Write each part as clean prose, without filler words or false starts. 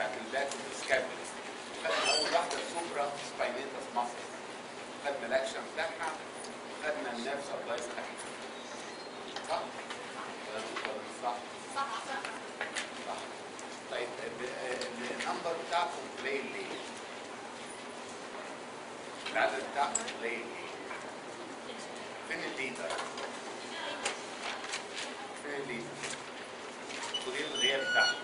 بتاعت الباك والسكابولا. خدنا اول واحده السوبرا سباينيتس ماسل، خدنا الاكشن بتاعها، خدنا النيرف سبلاي بتاعها. صح؟ ولا صح؟ صح. صح. طيب النمبر بتاعكم قليل ليه؟ العدد بتاعكم قليل ليه؟ فين الليدر؟ فين الليدر؟ ودي الغياب بتاعهم.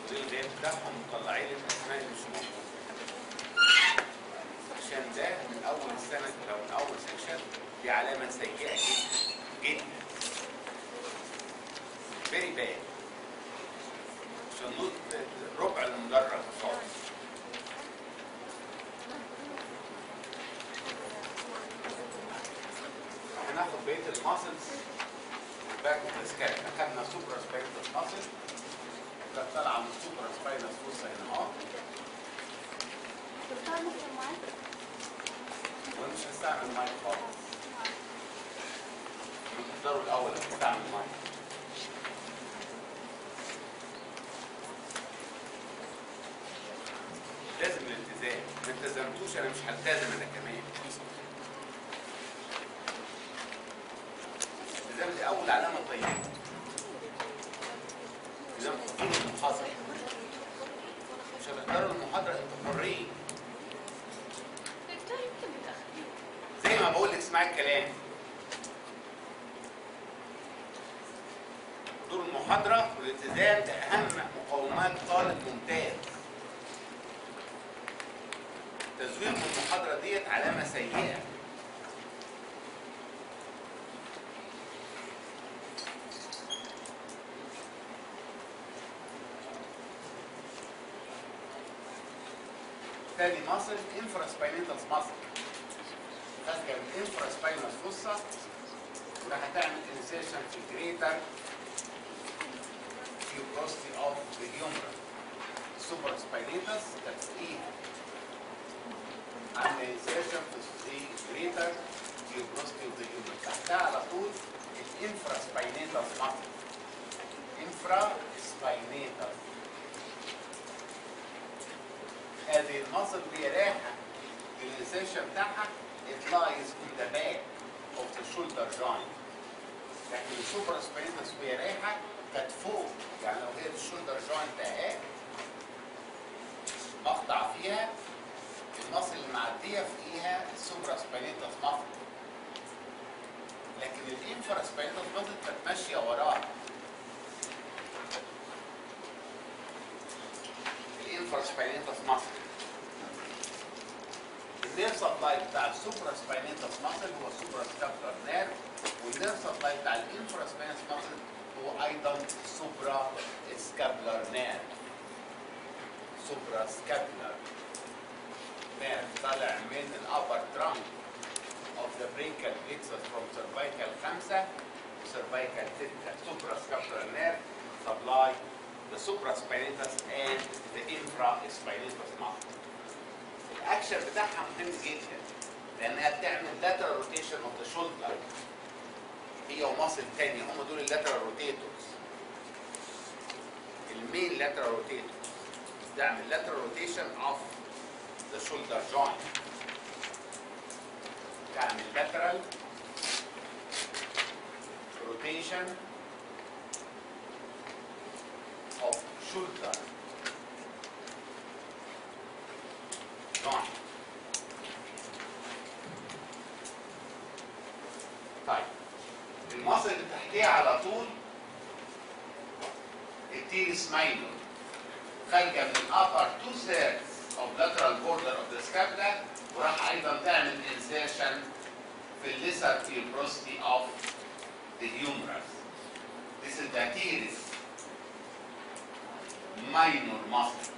ودي الغياب بتاعهم مطلعين الاسماء اللي مش موجوده. عشان ده من اول السنه او من اول سكشن دي علامه سيئه جدا جدا. فيري باد. عشان ربع المدرج خالص. هناخد بقيه الماسلز باك سكاب. اخدنا سوبر سباينس ماسل كانت طالعه من السوبر سباينس فوسا هنا اهو. ومش هستعمل مايك خالص. تقدروا الاول هستعمل مايك. لازم الالتزام، ما التزمتوش انا مش هلتزم انا كمان. الالتزام دي اول علامه طيبه. الالتزام حضور المحاضره. مش هتحضروا المحاضره انتوا حرين. زي ما بقول لك اسمعي الكلام. حضور المحاضره والالتزام ده اهم مقومات طالب ممتاز. تزوير من المحاضره ديت علامه سيئه. تاني ماسل انفراسباينيتالس ماسل. خارجه من انفراسباينال فوسا وراح هتعمل انسيشن في جريتر tuberosity of the humerus. سوبر سباينيتالس تسقيها عامله انسيشن في جريتر tuberosity of the humerus. تحتها على طول الانفراسباينيتالس ماسل. انفراسباينيتالس. هذه المصل هي رايحه الانسيشن بتاعها it lies in the back of the shoulder joint. لكن السوبر سباينيتس وهي رايحه كانت فوق. يعني لو هي الشولدر جوينت اهي مقطع فيها المصل اللي معديه فيها السوبر سباينيتس مصل. لكن الانفرا سباينيتس مصل كانت ماشيه وراها. الانفرا سباينيتس مصل. النيرف سبلاي بتاع السوبرا سباينيتس ماسل هو السوبرا سكابولار نيرف، والنيرف سبلاي بتاع الانفرا سباينيتس ماسل هو ايضا سوبرا سكابولار نيرف. سوبرا سكابولار نيرف طالع من الابر ترانك of the brachial plexus from cervical 5 to cervical 6. Supra scapular nerve supply the supraspinatus and the infraspinatus muscle. الاكشن بتاعها مهم جدا لانها بتعمل lateral rotation of the shoulder. هي وماسل تاني هم دول اللاترال روتيتورز. المين lateral روتيتورز بتعمل lateral rotation of the shoulder joint. تعمل lateral rotation of shoulder joint. طيب المصل اللي تحتيها على طول التيرس ماينور خارجه من الابر 2/3 of lateral border of the scapula وراح ايضا تعمل insertion في الليسر tuberosity of the humerus. This is the teres minor muscle.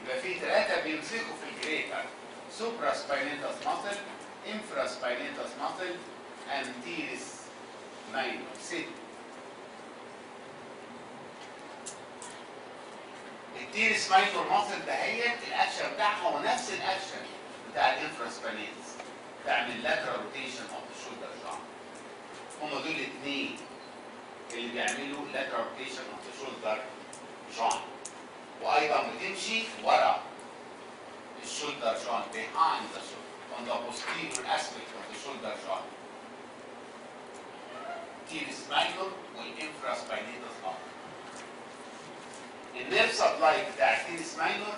يبقى في ثلاثة بيمسكوا في الجريتر supraspinatus muscle, infraspinatus muscle and teres minor. ست. التيرس ماينور ماسل دهيت الاكشن بتاعها هو نفس الاكشن بتاع الانفراسبانيتس. تعمل lateral rotation of the shoulder joint. هم دول الاثنين اللي بيعملوا lateral rotation of the shoulder النيرف سبلاي بتاع التيرس ماينور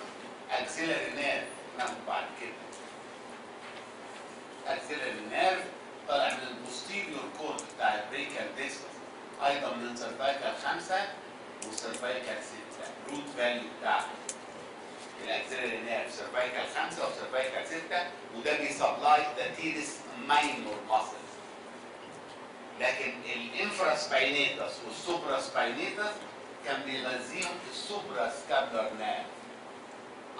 اكسيلري نيرف ناخد بعد كده. اكسيلري نيرف طالع من البوستيريور كورد بتاع البريكال ديسكس، ايضا من سيرفايكال 5 وسيرفايكال 6. روت فاليو بتاعته الاكسيلري نيرف سيرفايكال 5 وسيرفايكال 6، وده بيسبلاي ذا تيرس ماينور ماسل. لكن الانفرا سباينيتس والسوبرا سباينيتس كان بيغذيهم السوبرا سكابلر نيرف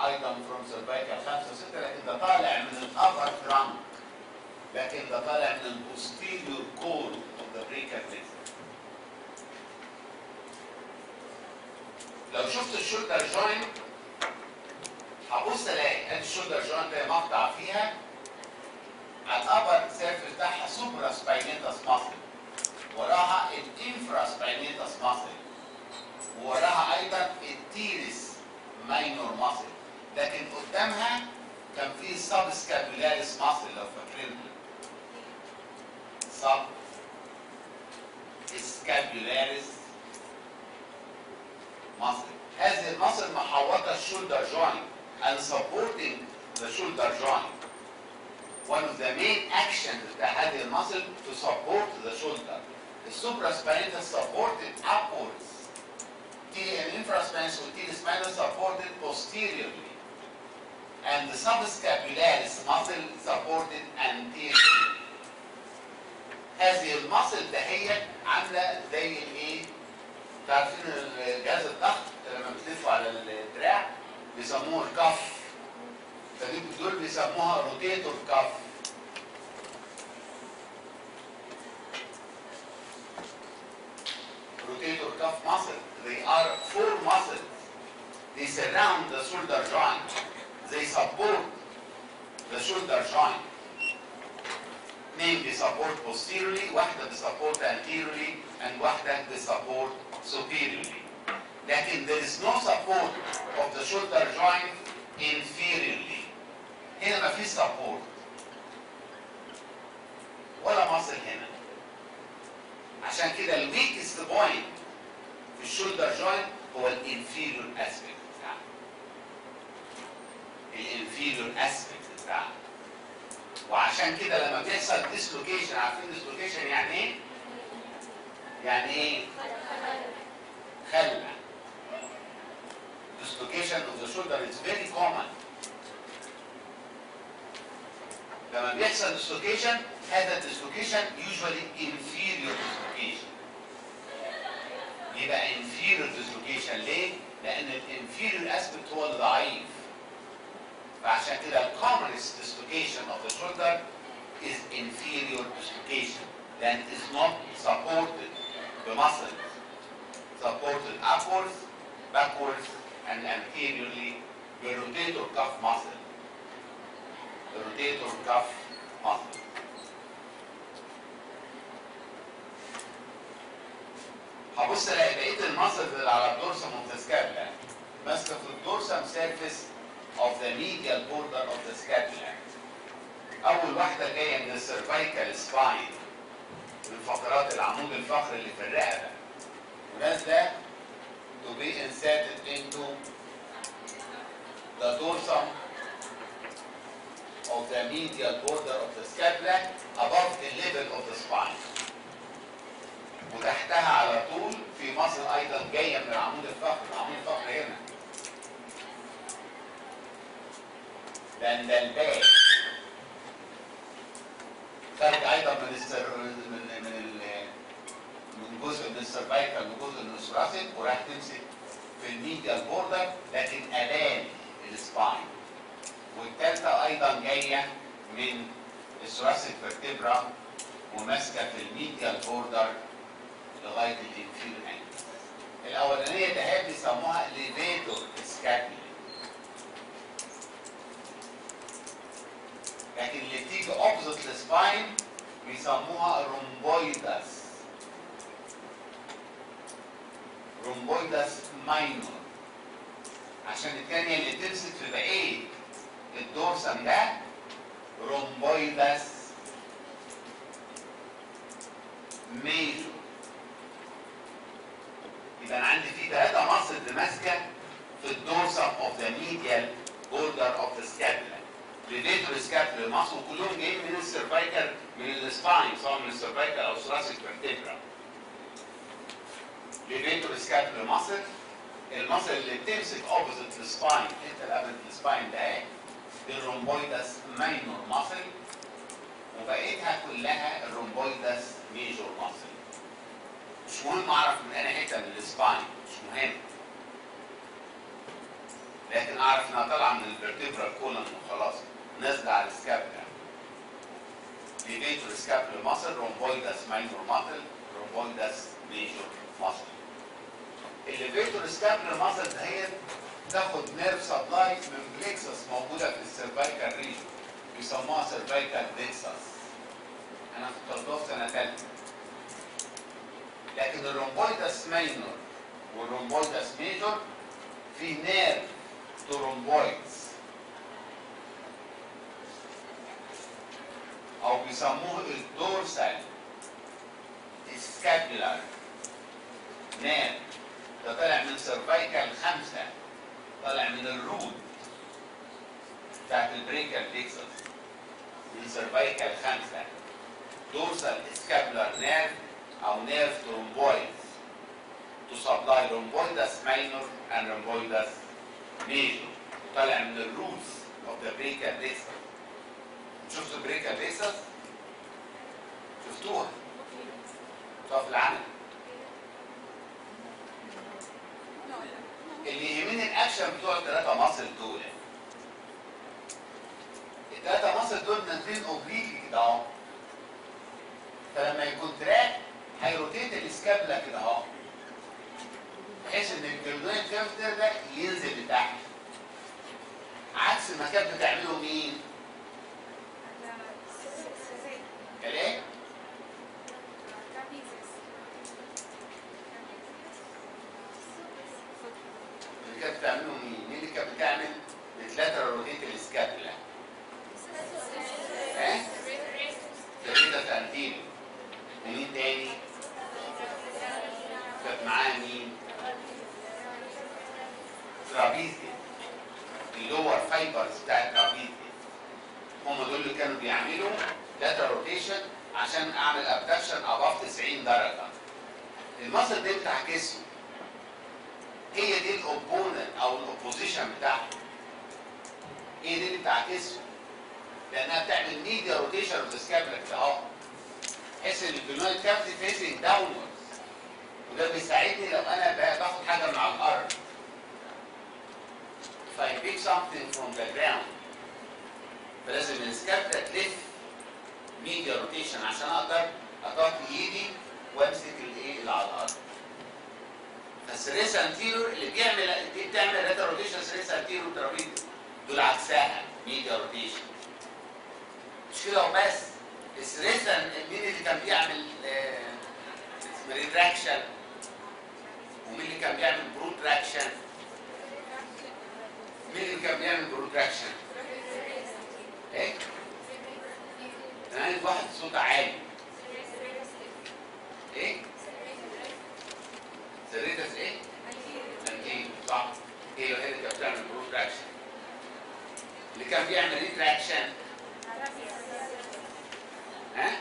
ايضا فروم سيرفايكال 5 و6، لكن ده طالع من الابر ترانك، لكن ده طالع من البوستيريور كورد اوف ذا بريكال ديسك. لو شفت الشولدر جوينت هبص الاقي ادي الشولدر جوينت ده مقطع فيها على الابر سيرفيس بتاعها سوبرا سباينيتس ماسل، وراها الانفرا سباينيتس ماسل، ووراها ايضا التيرس ماينور ماسل، لكن قدامها كان في سب سكابولاريس ماسل لو فاكرينها. سب سكابولاريس ماسل. هذه الماسل محوطه الشولدر جوينت and supporting the shoulder joint. One of the main actions بتاع هذه الماسل to support the shoulder. The supraspinatus supported upwards. The infraspinatus and T-spinatus supported posteriorly. And the subscapularis muscle supported anteriorly. هذه الماسل دهيت عامله زي الايه؟ عارفين جهاز الضغط لما بتلفوا على الدراع بيسموه الكف. دول بيسموها روتيتور كف. Rotator cuff muscle. They are 4 muscles. They surround the shoulder joint. They support the shoulder joint. اثنين بيسبورت posteriorly، واحدة بيسبورت anteriorly، and واحدة بيسبورت superiorly. لكن there is no support of the shoulder joint inferiorly. هنا ما فيش support ولا muscle هنا. عشان كده الويكست بوينت في الشولدر جوينت هو الانفيريور اسبكت بتاعه. الانفيريور اسبكت بتاعه. وعشان كده لما بيحصل ديسلوكيشن، عارفين ديسلوكيشن يعني ايه؟ يعني ايه؟ خلع. dislocation of the shoulder is very common. لما بيحصل dislocation هذا dislocation usually inferior dislocation. يبقى inferior dislocation ليه؟ لأن الانفيريور اسبكت هو اللي ضعيف. فعشان كده commonest dislocation of the shoulder is inferior dislocation. Then it is not supported by muscles. Supported upwards, backwards, and anteriorly by rotator cuff muscle. The rotator cuff muscle. هبص الاقي بقيه المصل اللي على الدورسم اوف ذا سكابلا ماسكه في الدورسم سيرفيس اوف ذا medial border of the scapula. اول واحده جايه من السيرفايكال سباين من فقرات العمود الفقري اللي في الرقبه، ونازله to be inserted into the dorsum of the medial border of the scapula above the level of the spine. وتحتها على طول في مصل ايضا جايه من العمود الفقري، العمود الفقري هنا. لان ده الباك خارج ايضا من جزء من السيرفايكال وجزء من الثوراسيك، وراح تمسك في الميديال بوردر لكن امام السباين. والثالثه ايضا جايه من الثوراسيك فيرتبرا وماسكه في الميديال بوردر لغايه الانفيريور انجل. الاولانيه ده بيسموها ليفيتور سكابيولي، لكن اللي بتيجي اوبزيت السباين بيسموها رومبويدس. رومبويدس ماينور، عشان الثانيه اللي تمسك في بقيه الدورسم ده رومبويدس ميجور. يبقى انا عندي في 3 مصل ماسكه في الدورسم اوف ذا ميديال بوردر اوف ذا سكابولا. ليفيتور سكابولار ماسل كلهم جايين من السيرفايكال، من السباين، سواء من السيرفايكال او ثوراسيك فيرتبرا. ليفيتور سكابولار ماسل الماسل اللي بتمسك اوبوزيت السباين، انت اللي قبل السباين ده اهي، دي الرومبويدس ماينور ماسل، وبقيتها كلها الرومبويدس ميجور ماسل. مش مهم اعرف من انا حته من السباين، مش مهم، لكن اعرف انها طالعه من الفيرتبرال كولون وخلاص نازله على السكابولا. ليفيتور سكابولار ماسل، رومبويدس ماينور ماسل، رومبويدس ميجور ماسل. الليفيتور سكابولار ماسل دهيت تاخد نيرف سبلاي من بليكسس موجوده في السيرفايكال ريجن، بيسموها سيرفايكال بليكسس. انا كنت طالبها في سنه ثالثه. لكن الرومبويدس ماينور والرومبويدس ميجور في نيرف تو رومبويدز او بيسموه الدورسال سكابولار نيرف. ده طالع من سيرفايكال 5، طالع من الروت بتاعت البريكال بليكسس، من سيرفايكال 5. دورسال سكابولار نيرف او نيرف تو رومبويدز to supply rhomboidus minor and rhomboidus major. طالع من الروتس of the brachial plexus. شفتوا البريكال plexus؟ شفتوها؟ شفتوها في العمل؟ اللي يهمني الاكشن بتوع الثلاثه ماسل دول. الثلاثه ماسل دول نازلين اوبليكي كده اهو. فلما يكون تراك هيروتيت الاسكابلا كده اهو، بحيث ان الجلدوين كافتر ده ينزل لتحت، عكس ما كانت بتعمله مين؟ الايه؟ اللي كانت بتعمله مين؟ مين اللي كانت بتعمل بتلاترال روتيت الاسكابلا؟ ها؟ سيرفيتاس انتيريور. ومين تاني؟ كانت معاها مين؟ ترابيزي، اللور فايبرز بتاع الترابيزي. هم دول اللي كانوا بيعملوا لاترال روتيشن عشان اعمل ابدكشن اباف 90 درجه. المصل دي بتعكسه، هي دي الاوبوننت او الاوبوزيشن بتاعها، هي دي اللي بتعكسه، لانها بتعمل ميديا روتيشن اوف ذا سكابولا كده اهو، بحيث ان الجنويد كافيتي فيسنج داونورد، وده بيساعدني لو انا باخد حاجه من على الارض. If I pick something from the ground، فلازم السكابولا تلف ميديا روتيشن عشان اقدر اطاطي ايدي وامسك الايه اللي على الارض. فالسريس انتيرور اللي بتعمل لاترال روتيشن، سريس انتيرور ترابيزي، دول عكسها ميديا روتيشن. مش كده وبس، السريس مين اللي كان بيعمل ريتراكشن ومين اللي كان بيعمل بروتراكشن؟ مين اللي كان بيعمل بروتراكشن؟ ايه؟ انا عايز واحد صوت عالي. ايه؟ سريتس ايه؟ انتيريور، صح. هي الوحيده اللي كانت بتعمل بروتراكشن. اللي كان بيعمل ريتراكشن ها؟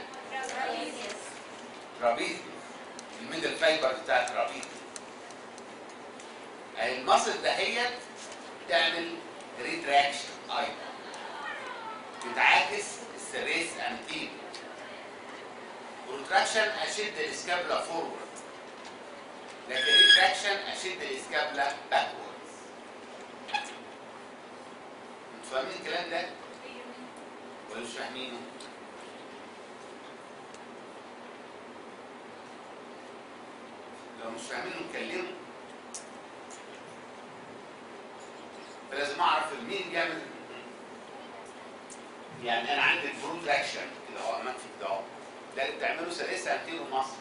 ترابيزيوس، الميدل فايبر بتاع الترابيزيوس. المصل دهيت تعمل ريتراكشن ايضا، بتعاكس السريس انتيريور. بروتراكشن اشد الاسكابلا فورورد، لكن ريتراكشن اشد الاسكابلا باكوردز. انتوا فاهمين الكلام ده؟ ولا مش فاهمينه؟ لو مش فاهمينه نكلمه. فلازم اعرف مين بيعمل. يعني انا عندي البروتراكشن كده اهو امامك كده اهو، ده اللي بتعمله سلاسه انتيرو مصر.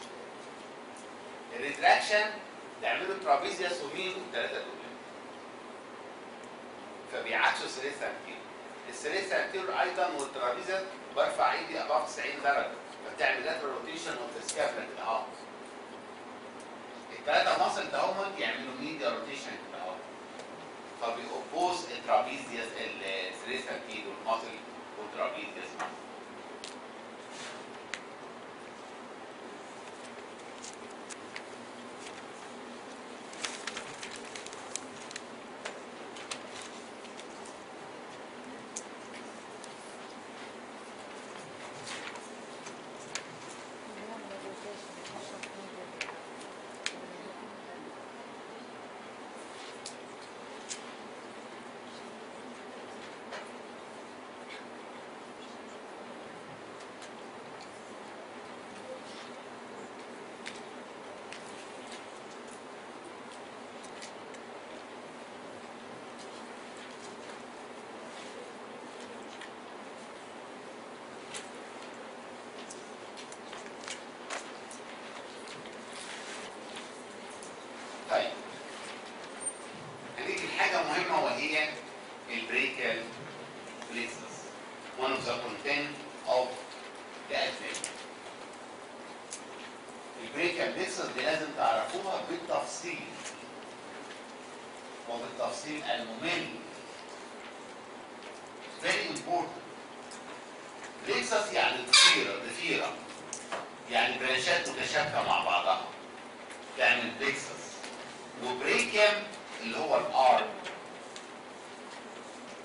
الريتراكشن تعمله ترابيزيوس ومين والثلاثه دول، فبيعكسوا سلاسه انتيرو. السلاسه انتيرو ايضا والترابيزيوس برفع ايدي اباف 90 درجه، فبتعمل لاترال روتيشن اوف سكابلا كده اهو. الثلاثه مصل ده هم يعملوا ميديا روتيشن كده اهو. هي البريكال plexus. One of the content of the advent. البريكال plexus دي لازم تعرفوها بالتفصيل وبالتفصيل الممل. Very important. plexus يعني ضفيرة يعني برانشات متشابكة مع بعضها تعمل plexus. وبريكيم اللي هو الارم،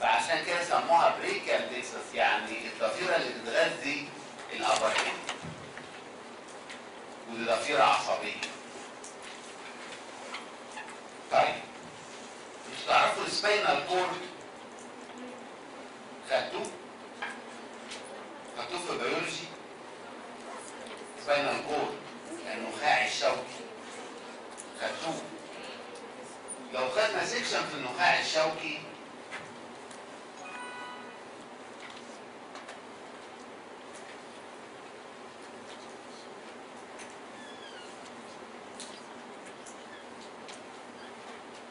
فعشان كده سموها بريكال plexus يعني الضفيرة اللي بتغذي الابر هند، ودي ضفيرة عصبية. طيب انتوا تعرفوا السباينال كورد؟ خدتوه في بيولوجي. سباينال كورد النخاع الشوكي خدتوه. لو خدنا سيكشن في النخاع الشوكي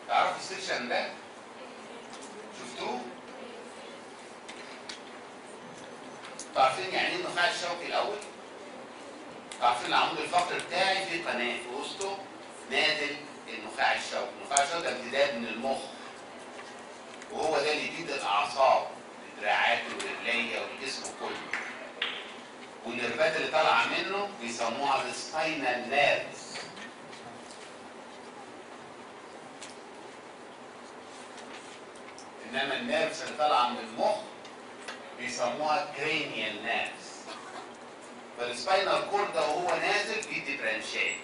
تعرفوا السيكشن ده؟ شفتوه؟ عارفين يعني ايه النخاع الشوكي الاول؟ عارفين العمود الفقري بتاعي فيه قناه في وسطه نازل النخاع الشوكي. النخاع الشوكي ده امتداد من المخ، وهو ده اللي بيدي الاعصاب لدراعاته ورجليه والجسم كله. والنرفات اللي طالعه منه بيسموها السباينال نيرفز. انما النيرفز اللي طالعه من المخ بيسموها كرينيال نيرفز. فالسباينال كورد ده وهو نازل بيدي برانشات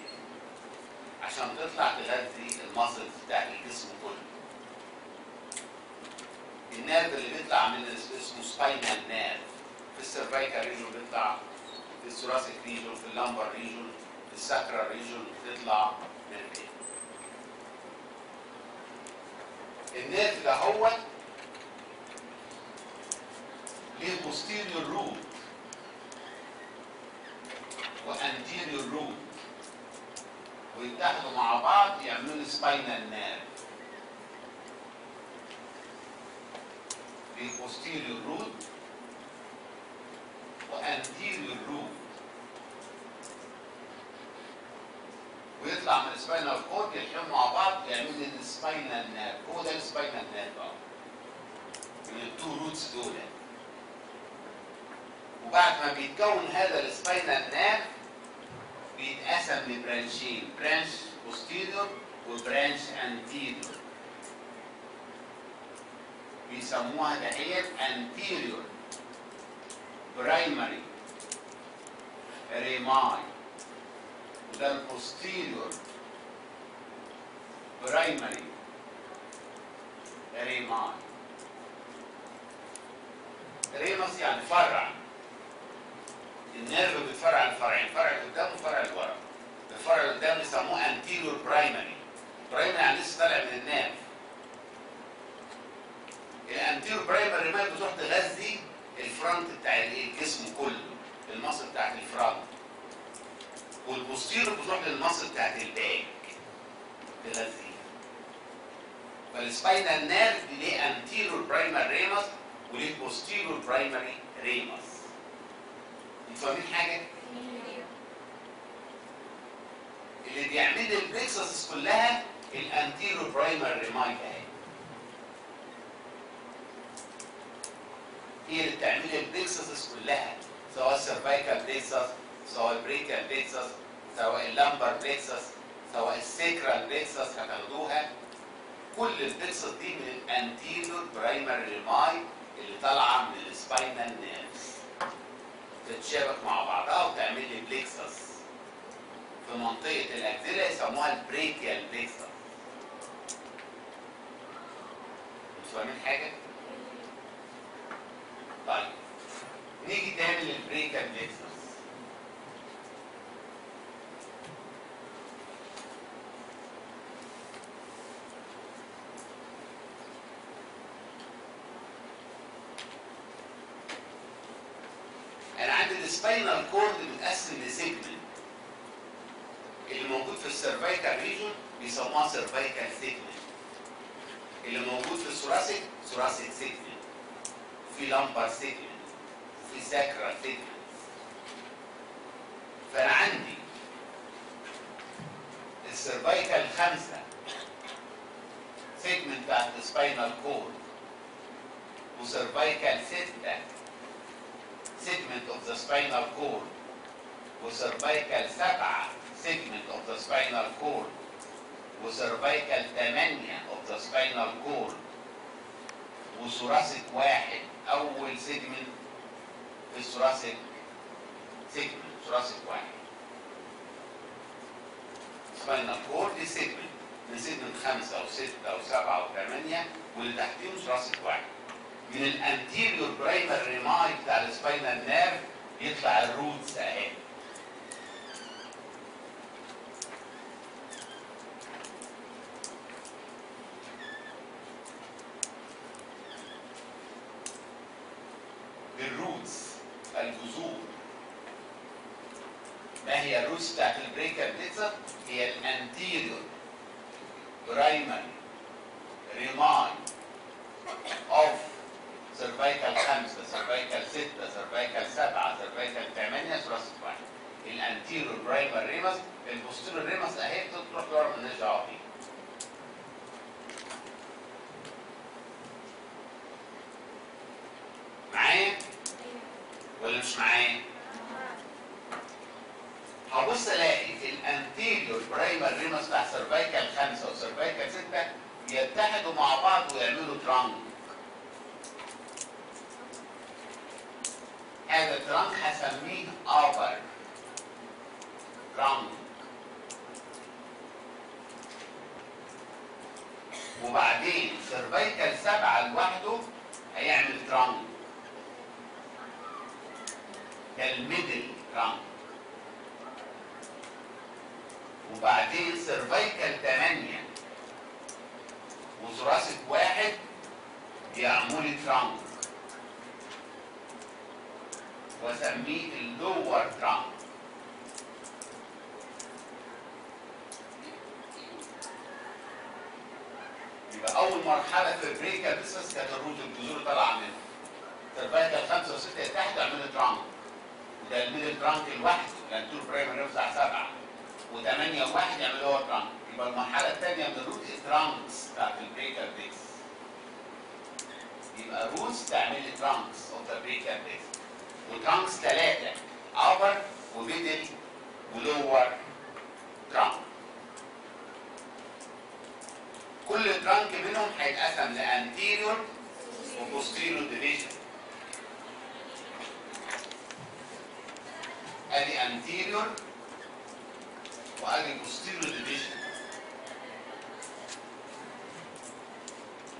عشان تطلع تغذي الماسلز بتاع الجسم كله. النيرف اللي بيطلع من اسمه سباينال نيرف. في السيرفايكال ريجون بيطلع، في الثوراسيك ريجون، في اللامبر ريجون، في الساكرال ريجون بتطلع نيرفين. النيرف ده هو ليه posterior root وانتيريور روت، ويتحدوا مع بعض يعملوا سباينال نيرف. ليه posterior root وانتيريور روت، ويطلع من السباينال كورد يلحموا مع بعض يعملوا السباينال نيرف. هو ده السباينال نيرف اهو من التو روتس دول. وبعد ما بيتكون هذا السباينال نيرف بيتقسم لبرانشين، برانش بوستيريور وبرانش انتيريور. بيسموها دهيت انتيريور برايمري ريماي، وده البوستيريور برايمري ريماي. ريمس يعني فرع. النيرف بيتفرع لفرعين، فرع اللي قدام وفرع اللي ورا. الفرع اللي قدام بيسموه انتيريور برايمري. برايمري يعني لسه طالع من النيرف. الانتيريور برايمري ريماي بتروح تغذي الفرونت بتاع الجسم كله، المصل بتاعت الفرونت. والبوستيريور بتروح للمصل بتاعت الباك تغذيها. فالسباينال نيرف ليه انتيريور برايمري ريمس وليه بوستيريور برايمري ريمس. انتوا فاهمين حاجه؟ اللي بيعمل البلكسس كلها الانتيريور برايمري ريماي اهي. هي اللي بتعمل البلكسس كلها، سواء السيرفايكال بلكسس، سواء البريكال بلكسس، سواء اللامبر بلكسس، سواء السيكرال بلكسس هتاخدوها. كل البلكسس دي من الانتيريور برايمري ريماي اللي طالعه من السباينال نيرفز. تتشابك مع بعضها وتعمل لي بلكسس في منطقه الاكزيلا يسموها البريكيال بلكسس. انتوا فاهمين حاجه؟ طيب نيجي تاني للبريكيال بلكسس. انا عندي السباينال كورد متقسم لسيجمنت. اللي موجود في السيرفايكال ريجون بيسموها سيرفايكال سيجمنت. اللي موجود في الثوراسيك ثوراسيك سيجمنت، في لامبر سيجمنت، في ساكرال سيجمنت. فانا عندي السيرفايكال 5 سيجمنت بتاعت السباينال كورد، وسيرفايكال 6 سيجمنت اوف ذا سباينال كورد، وسيرفايكال 7 سيجمنت اوف ذا سباينال كورد، وسيرفايكال 8 اوف ذا سباينال كورد، وثوراسيك 1 اول سيجمنت في الثوراسيك سيجمنت، ثوراسيك 1. سباينال كورد دي سيجمنت من سيجمنت 5 او 6 او 7 او 8 واللي تحتيهم ثوراسيك 1. من الانتيريور برايمر ريماي بتاع السباينال نيرف يطلع الروتس اهي. الروتس الجذور. ما هي الروتس بتاعت البريكال بليتزر؟ هي الانتيريور برايمر ريماي اوف سيرفايكال 5 سيرفايكال 6 سيرفايكال 7 سيرفايكال 8 ثوراسيك 1. الانتيريور برايمر ريمس. البوستيريور ريمس اهي بتروح لورا مالناش دعوه بيه. معايا ولا مش معايا؟ هبص الاقي في الانتيريور برايمر ريمس بتاع سيرفايكال 5 وسيرفايكال 6 يتحدوا مع بعض ويعملوا ترانك. هذا الترانك هسميه ابر ترانك. وبعدين سيرفايكال 7 لوحده هيعمل ترانك، ده الميدل ترانك. وبعدين سيرفايكال 8 وثوراسيك 1 يعمل ترانك واسميه اللور ترانك. يبقى اول مرحله في البريكال بيسس كانت الروت الجذور طالعه منه. سيرفايكال 5 و6 تحت يعملوا ترانك، وده الميدل ترانك لوحده الانتور برايمري بتاع 7 و8 و1 يعملوا لور ترانك. يبقى المرحله الثانيه من الروت الترانكس بتاعت البريكال بيس. يبقى روتس تعمل لي ترانكس اوف ذا بريكال بيس. وترانكس 3 ابر وميدل ولور ترانك. كل ترانك منهم هيتقسم لانتيريور وبوستيريور ديفيجن. ادي انتيريور وادي بوستيريور ديفيجن،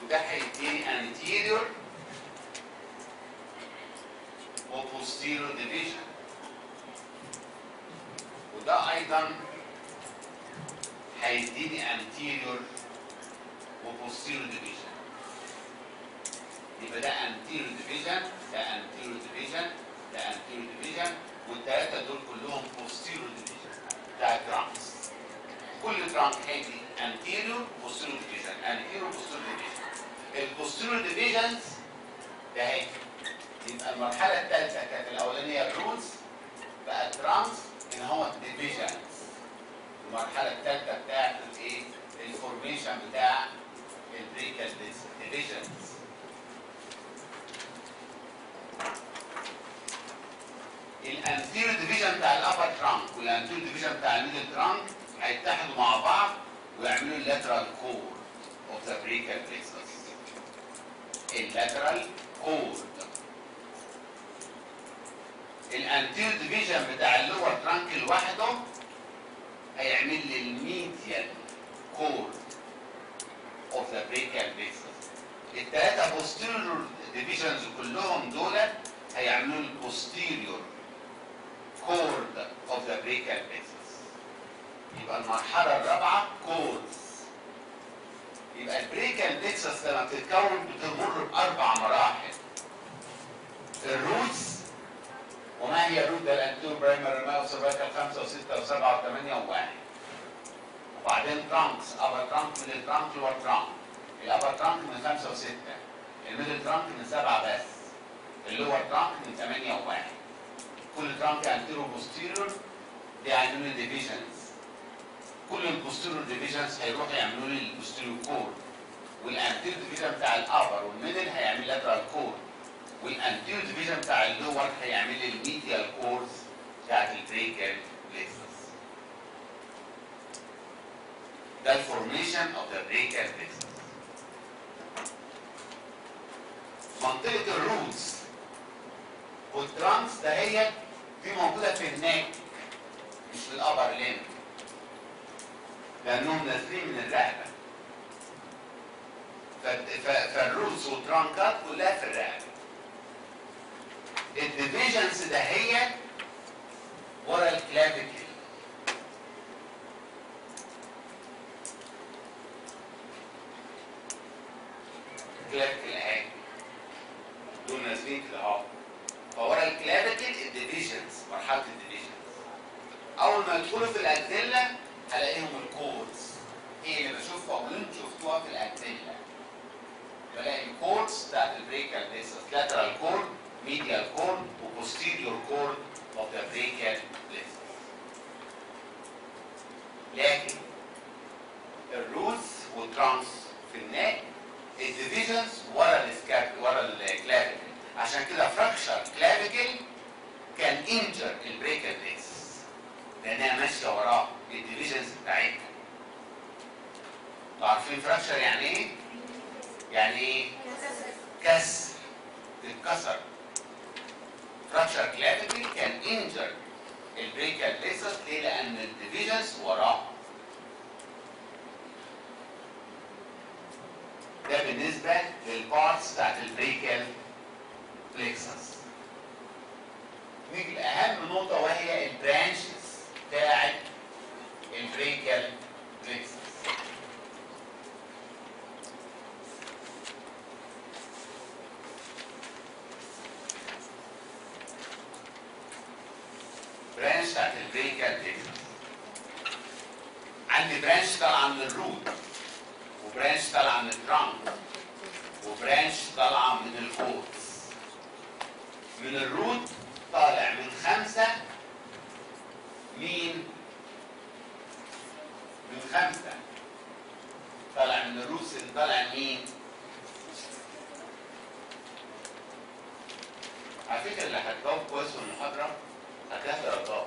وده هيديني انتيريور وبوستيريور ديفيجن، وده ايضا هيديني انتيريور وبوستيريور ديفيجن. يبقى ده انتيريور ديفيجن، ده انتيريور ديفيجن، ده انتيريور ديفيجن، والثلاثه دول كلهم بوستيريور ديفيجن بتاع ترانكس. كل ترانك هيجي انتيريور وبوستيريور ديفيجن، انتيريور وبوستيريور ديفيجن. البوستيريور ديفيجنز ده هيك. يبقى المرحله الثالثه كانت الاولانيه الروتس، بقى ترانكس ان هو ديفيجنز. المرحله الثالثه بتاعت الايه؟ الفورميشن بتاع البريكال ديفيجنز. الانتيريور ديفيجن بتاع الابر ترانك والانتيريور ديفيجن بتاع الميدل ترانك هيتحدوا مع بعض ويعملوا اللاترال كور اوف ذا بريكال بليكسس. اللاترال كور. الانتيريور ديفيجن بتاع اللور ترانك لوحده هيعمل لي الميديال كور اوف ذا بريكال بليكسس. الثلاثه بوستيريور ديفيجنز كلهم دول هيعملوا البوستيريور كورد اوف ذا بريكال بليكسس. يبقى المرحله الرابعه كوردز. يبقى البريكال بليكسس لما بتتكون بتمر باربع مراحل. الروتس، وما هي الروت؟ ده الانتيريور برايمري ما وسيرفايكال 5 و6 و7 و8 و1. وبعدين ترانكس، ابر ترانك، ميدل ترانك، لور ترانك. الابر ترانك من 5 و6، الميدل ترانك من 7 بس، اللور ترانك من 8 و1. كل ترانك انتيرو بوستيريور بيعملوا لي ديفيجنز. كل البوستيريور ديفيجنز هيروحوا يعملوا لي البوستيريور كور، والانتيريور ديفيجن بتاع الابر والميدل هيعمل لاترال كور، والانتيريور ديفيجن بتاع اللور هيعمل لي الميديال كورز بتاعت البريكال بليكسس. ده الفورميشن اوف ذا بريكال بليكسس. منطقه الروتس والترانس دهيت دي موجوده في النك مش في الابر لين، لانهم نازلين من الرقبه. فالروتس والترانكات كلها في الرقبه. الديفيجنز دهيت ورا الكلافيكل. الكلافيكل اهي دول نازلين كده اهو. فورا الكلافيكل الديفيجنز، مرحله الديفيجنز. اول ما يدخلوا في الاكزيلا هلاقيهم الكورز. ايه اللي بشوفها وانتوا شفتوها في الاكزيلا؟ بلاقي الكورز بتاعت البريكال بليكسس، لاترال كورد، ميديال كورد، وبوستيريور كورد اوف ذا بريكال بليكسس. لكن الروتس والترانس في النك الديفيجنز ورا الكلافيكل. عشان كده فراكشر كلافيكل كان انجر البريكال بليكسس لانها ماشيه وراه الديفيجنز بتاعتها. انتوا عارفين فراكشر يعني ايه؟ يعني ايه؟ كسر، تتكسر. فراكشر كلافيكل كان انجر البريكال بليكسس. ليه؟ لان الديفيجنز وراه. ده بالنسبه للبارتس بتاعت البريكال بليكسس. نيجي لاهم نقطه وهي البرانشز بتاعت البريكال بليكسس. برانش بتاعت البريكال بليكسس. عندي برانش طالعه من الروت، وبرانش طالعه من الترانك، وبرانش طالعه من الكورتس. من الروت طالع من 5 مين؟ من 5 طالع من الروتس اللي طالع مين؟ على فكره اللي هتجاوب كويس في المحاضره هتلاقي درجات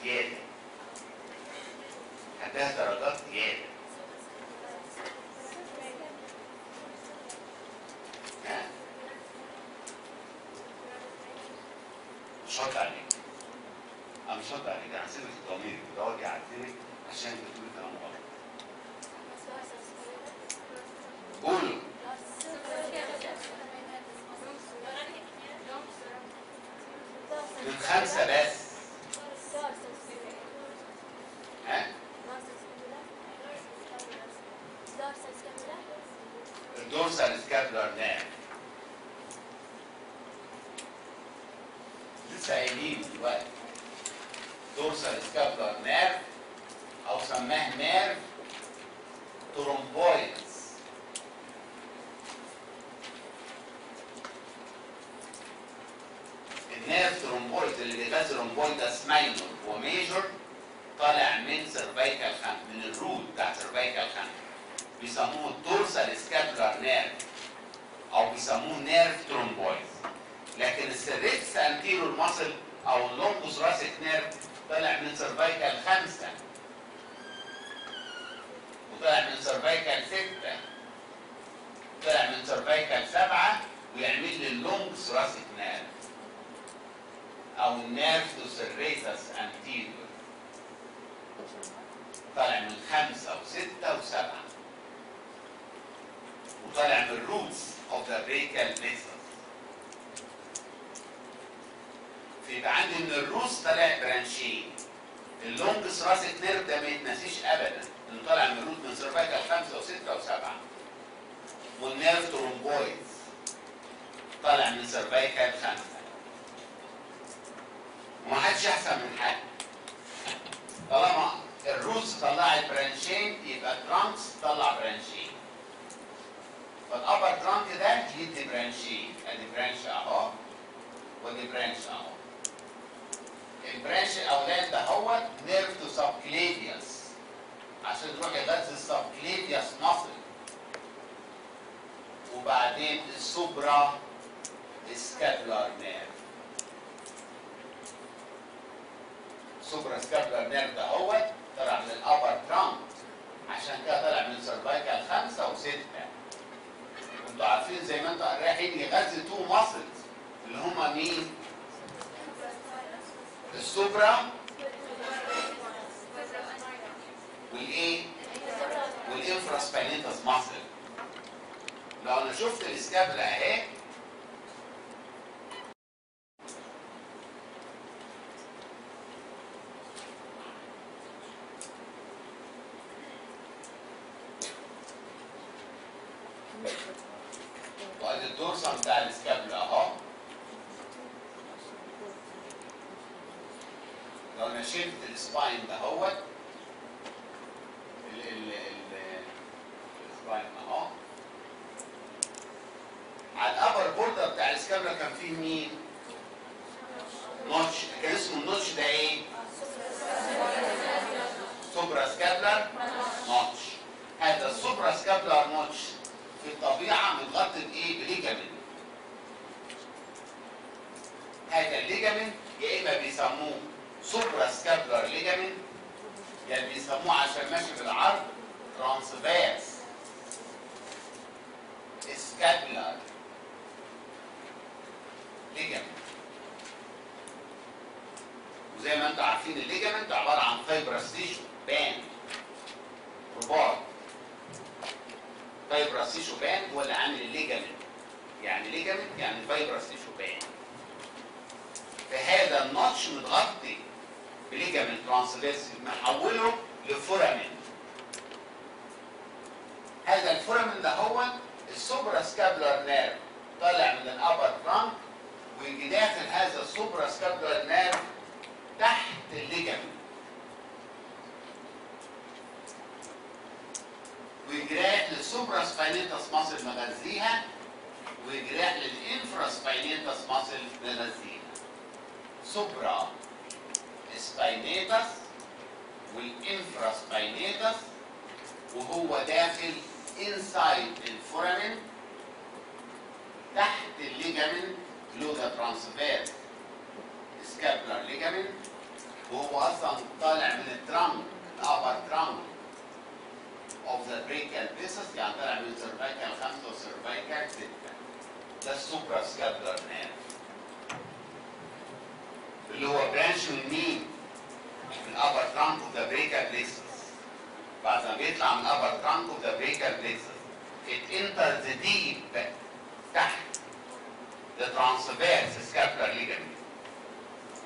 زياده، هتلاقي درجات زياده. مش هرد عليك، انا مش هرد عليك، انا هسيبك تضميري ودوري اعذبك عشان انت تقولي كلام غلط. قولوا. من 5 بس. ها؟ الدورسال سكابولار نيرف. لسه قايلين دلوقتي دورسال سكابولار نيرف او سماه نيرف ترومبويدز. النيرف ترومبويدز اللي بيغذي رومبويدس ماينور وميجور طالع من سيرفيكال خانق، من الروت بتاع سيرفيكال خانق. بيسموه الدورسال سكابولار نيرف او بيسموه نيرف ترومبويدز. لكن السيرفكس انتيرور ماسل او اللونجوس راسك نيرف طلع من سيرفيكال 5 وطلع من سيرفيكال 6 وطلع من سيرفيكال 7 ويعمل لي اللونجوس راسك نيرف او النيرف تو سيرفيسس انتيرور. طالع من 5 و6 و7 وطالع من الروتس اوف ذا بريكال بليكسس. يبقى عندي من الروس طالع برانشين. اللونجس راسك نيرف ده ما يتنسيش ابدا انه طالع من الروت من سيرفيكال 5 و6 و7. والنيرف ترومبويدز طالع من سيرفيكال 5. ومحدش احسن من حد. طالما الروس طلعت برانشين يبقى الترانكس طلع برانشين. ترانك ده يدي برانشين، ادي برانش اهو ودي برانش اهو. البرانش الاولاني ده هو نيرف تو سبكليفيوس عشان يروح يغذي السبكليفيوس ماسل، وبعدين السوبرا سكابولار نيرف. سوبرا سكابولار نيرف ده هو طلع من الابر ترانك، عشان كده طلع من سيرفايكال 5 و6. انتوا عارفين زي ما انتوا رايحين يغذي تو ماسلز اللي هما مين؟ السوبرا والايه؟ والانفراسباينيتس ماسل. لو انا شفت السكابولا اهي وادي الدورسم بتاع السكابولا اهو. لو انا شلت السباين ده هو السباين اهو، على الابر بوردر بتاع السكابولا كان فيه مين؟ نوتش. كان اسمه النوتش ده ايه؟ سوبرا سكابولار نوتش. هذا السوبرا سكابولار نوتش في الطبيعه متغطي بايه؟ بليجامنت. هذا الليجامنت يا اما بيسموه سوبرا سكابولار ليجامنت، يعني بيسموه عشان ماشي بالعرض ترانسفيرس سكابولار ليجامنت. وزي ما انتم عارفين الليجامنت عباره عن فايبرس تيشو بان، رباط. فايبرس تيشو بان هو اللي عامل الليجامنت. يعني ليجامنت يعني فايبرس تيشو بان. فهذا النوتش متغطي بليجامنت ترانسفيرس محوله لفورامين. هذا الفورامين ده هو السوبرا سكابولار نيرف، طالع من الابر ترانك ويجي داخل هذا السوبرا سكابولار نيرف تحت الليجامنت، ويجي رايح للسوبرا سباينيتس ماسل مغذيها، ويجي رايح للانفرا سباينيتس ماسل مغذيها. سوبرا سباينيتس والانفرا سباينيتس، وهو داخل انسايد الفورامين تحت الليجامنت لو ذا ترانسفيرس سكابولار ليجامنت، وهو اصلا طالع من الترانك الابر ترانك اوف ذا بريكال بيسس، يعني طالع من سيرفايكال 5 وسيرفايكال 6. ده السوبرا سكابولار نيرف اللي هو برانش من مين؟ من الابر ترانك اوف ذا بريكال بيسس. بعد ما بيطلع من الابر ترانك اوف ذا بريكال بيسس it enters the deep تحت the transverse scapular ligament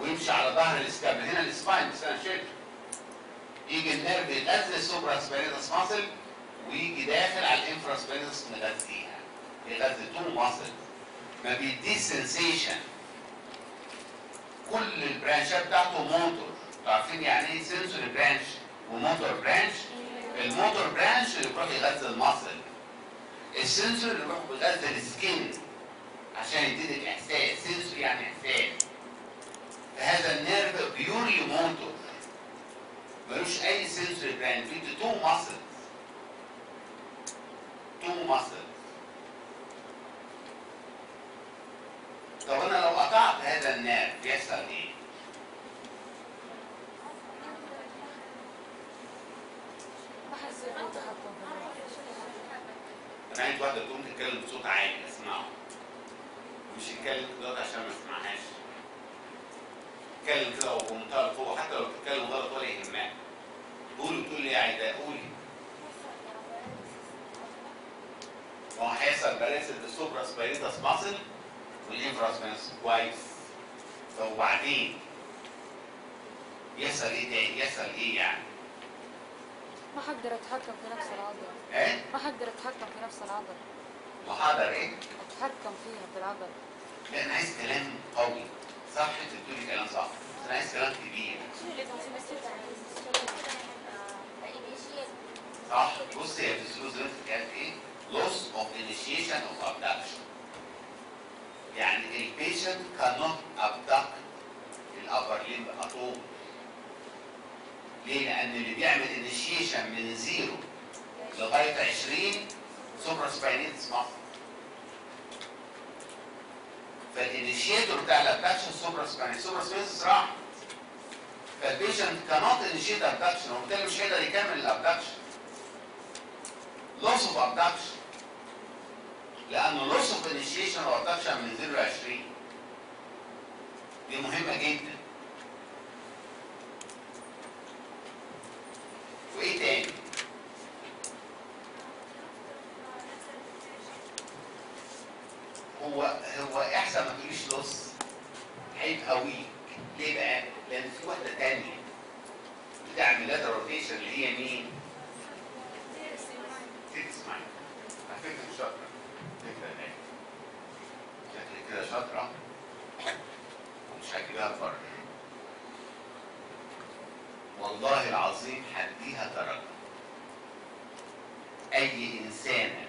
ويمشي على ظهر السكابل. هنا السباين بس انا شلته. يجي النيرف يغذي السوبرا سباينيتس ماسل ويجي داخل على الانفرا سباينيتس مغذيها، يغذي تو ماسل، ما بيديش سنسيشن. كل البرانشات بتاعته موتور. عارفين يعني ايه سنسوري برانش وموتور برانش؟ الموتور برانش اللي بيروح يغذي الماسل، السنسوري اللي بيروح يغذي السكين عشان يديك الاحساس. سنسوري يعني احساس. فهذا النيرف بيورلي موتور، ملوش اي سنسوري برانش، بيدي تو ماسلز. تو ماسلز. طب انا لو قطعت هذا النيرف يحصل ايه؟ انا عايز واحده تقوم تتكلم بصوت عالي اسمعه، مش يتكلم دلوقتي عشان ما اسمعهاش. اتكلم كده وبمنتهى القوه، حتى لو بتتكلم غلط ولا يهمك. قولي بتقول لي ايه عايزاه؟ قولي. ما هو هيحصل بلاسل السوبرا سباينيتس ماسل والانفرا سباينيتس كويس. طب وبعدين يحصل ايه تاني؟ يحصل ايه يعني؟ ما هقدر اتحكم في نفس العضله. ايه؟ ما هقدر اتحكم في نفس العضله. ما هقدر ايه؟ اتحكم فيها في العضله. لا انا عايز كلام قوي. صح انت بتقولي كلام صح، بس انا عايز كلام كبير. صح. بص هي فيسيولوجي كانت ايه؟ loss of initiation initiation of abduction. يعني البيشنت cannot abduct الأبر limb at all. ليه؟ لأن اللي بيعمل initiation من 0 لغاية 20 supraspinatus muscle. فالانيشيتور بتاع الابدكشن supraspinatus راح. فالبيشنت cannot initiate abduction وبالتالي مش هيقدر يكمل الابدكشن. loss of abduction لأنه loss of initiation of abduction من 0 ل 20 دي مهمة جدا. وإيه تاني؟ هو احسن ما تقوليش لص، هيبقى ويك. ليه بقى؟ لان في واحده ثانيه بتعمل لها روتيشن اللي هي مين؟ تسمعي. على فكره شاطره، فكره هناك شكلك كده شاطره ومش هجيبها بره. والله العظيم هديها درجه. اي انسانه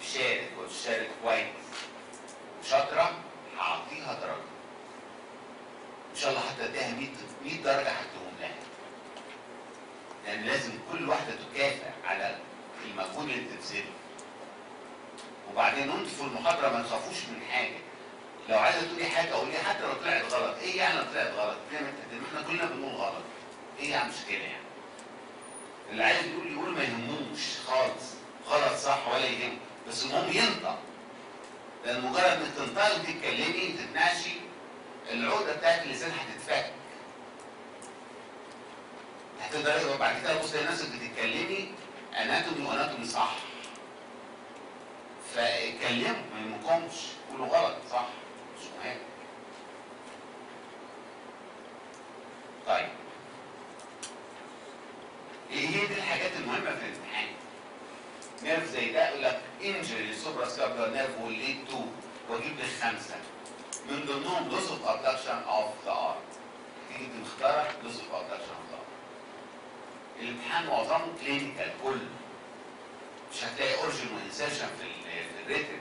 تشارك وتشارك كويس شاطرة هعطيها درجة. إن شاء الله حتى اديها 100 درجة هديهم لها. لأن لازم كل واحدة تكافئ على المجهود اللي بتبذله. وبعدين انتوا في المحاضرة ما تخافوش من حاجة. لو عايزة تقولي حاجة قولي حتى لو طلعت غلط، إيه يعني لو طلعت غلط؟ إحنا كلنا بنقول غلط. إيه يعني مشكلة يعني؟ اللي عايز يقول ما يهموش خالص، غلط صح ولا يهم، بس المهم ينطق. لأن مجرد انك تنطقي وتتكلمي وتتناقشي العقدة بتاعت اللسان هتتفك. هتقدري بعد كده تبص لنفسك بتتكلمي اناتومي صح. فاتكلموا ما يهمكمش، قولوا غلط صح مش مهم. طيب ايه هي دي الحاجات المهمة في الامتحان؟ نيرف زي ده يقول لك انجري للسوبرا سكابولار نيرف والليد 2 واجيب لك 5 من ضمنهم لوس اوف ابدكشن اوف ذا ارم. تيجي تختار لوس اوف ابدكشن اوف ذا ارم. الامتحان معظمه كلينيكال كله. مش هتلاقي اورجن وانسيرشن في الريتن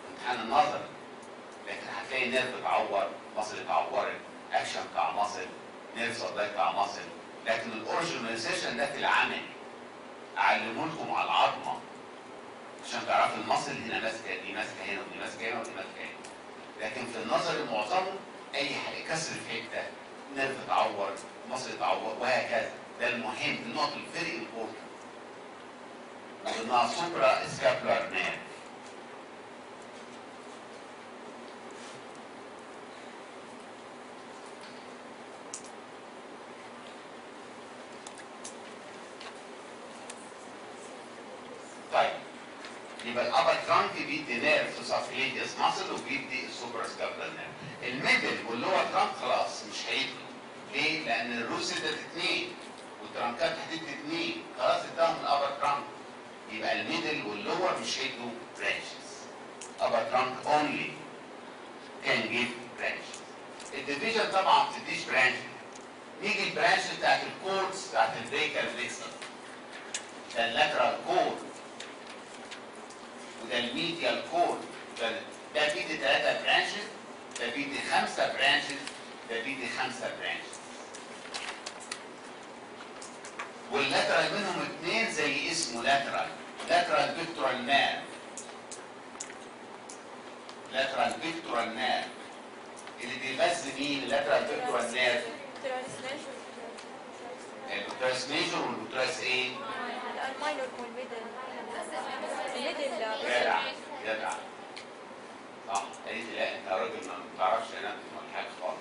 الامتحان النظري، لكن هتلاقي نيرف اتعور، مصل اتعورت، اكشن بتاع مصل، نيرف سبلاي بتاع مصل، لكن الاورجن وانسيرشن ده في العمل. اعلمه لكم على العظمه عشان تعرفوا المصل هنا ماسكه، دي ماسكه هنا ودي ماسكه هنا ودي ماسكه هنا. لكن في النظر معظمه اي حاجه كسر في حته، نيرف اتعور، مصل اتعور وهكذا. ده المهم، النقطه الفيري امبورتنت. وانها سوبرا سكابولار نيرف. طيب يبقى الابر ترانك بيدي نيرف في سافيليتيس ماسل وبيدي السوبرا سكابولار نيرف. الميدل واللور ترانك خلاص مش هيدوا. ليه؟ لان الروس ادت 2 والترانكات هتدي 2، خلاص اداهم الابر ترانك. يبقى الميدل واللور مش هيدوا برانشز. ابر ترانك اونلي كان جيف برانشز. الديفيجن طبعا ما بتديش برانشز. نيجي البرانش بتاعت الكورتس بتاعت البريكال فليكسر. ده اللاترال كورد وده الميديال كورد. ده بيدي 3 برانشز، ده بيدي 5 برانشز، ده بيدي 5 برانشز. واللاترال منهم 2 زي اسمه لاترال بيكتورال نيرف. لاترال بيكتورال نيرف اللي بيغذي مين؟ اللاترال بيكتورال نيرف البكتراس ميجور والبكتراس ايه؟ الماينور والميدل. جدع جدع صح. قالت لي لا انت راجل ما بتعرفش اناتومي ولا حاجه خالص.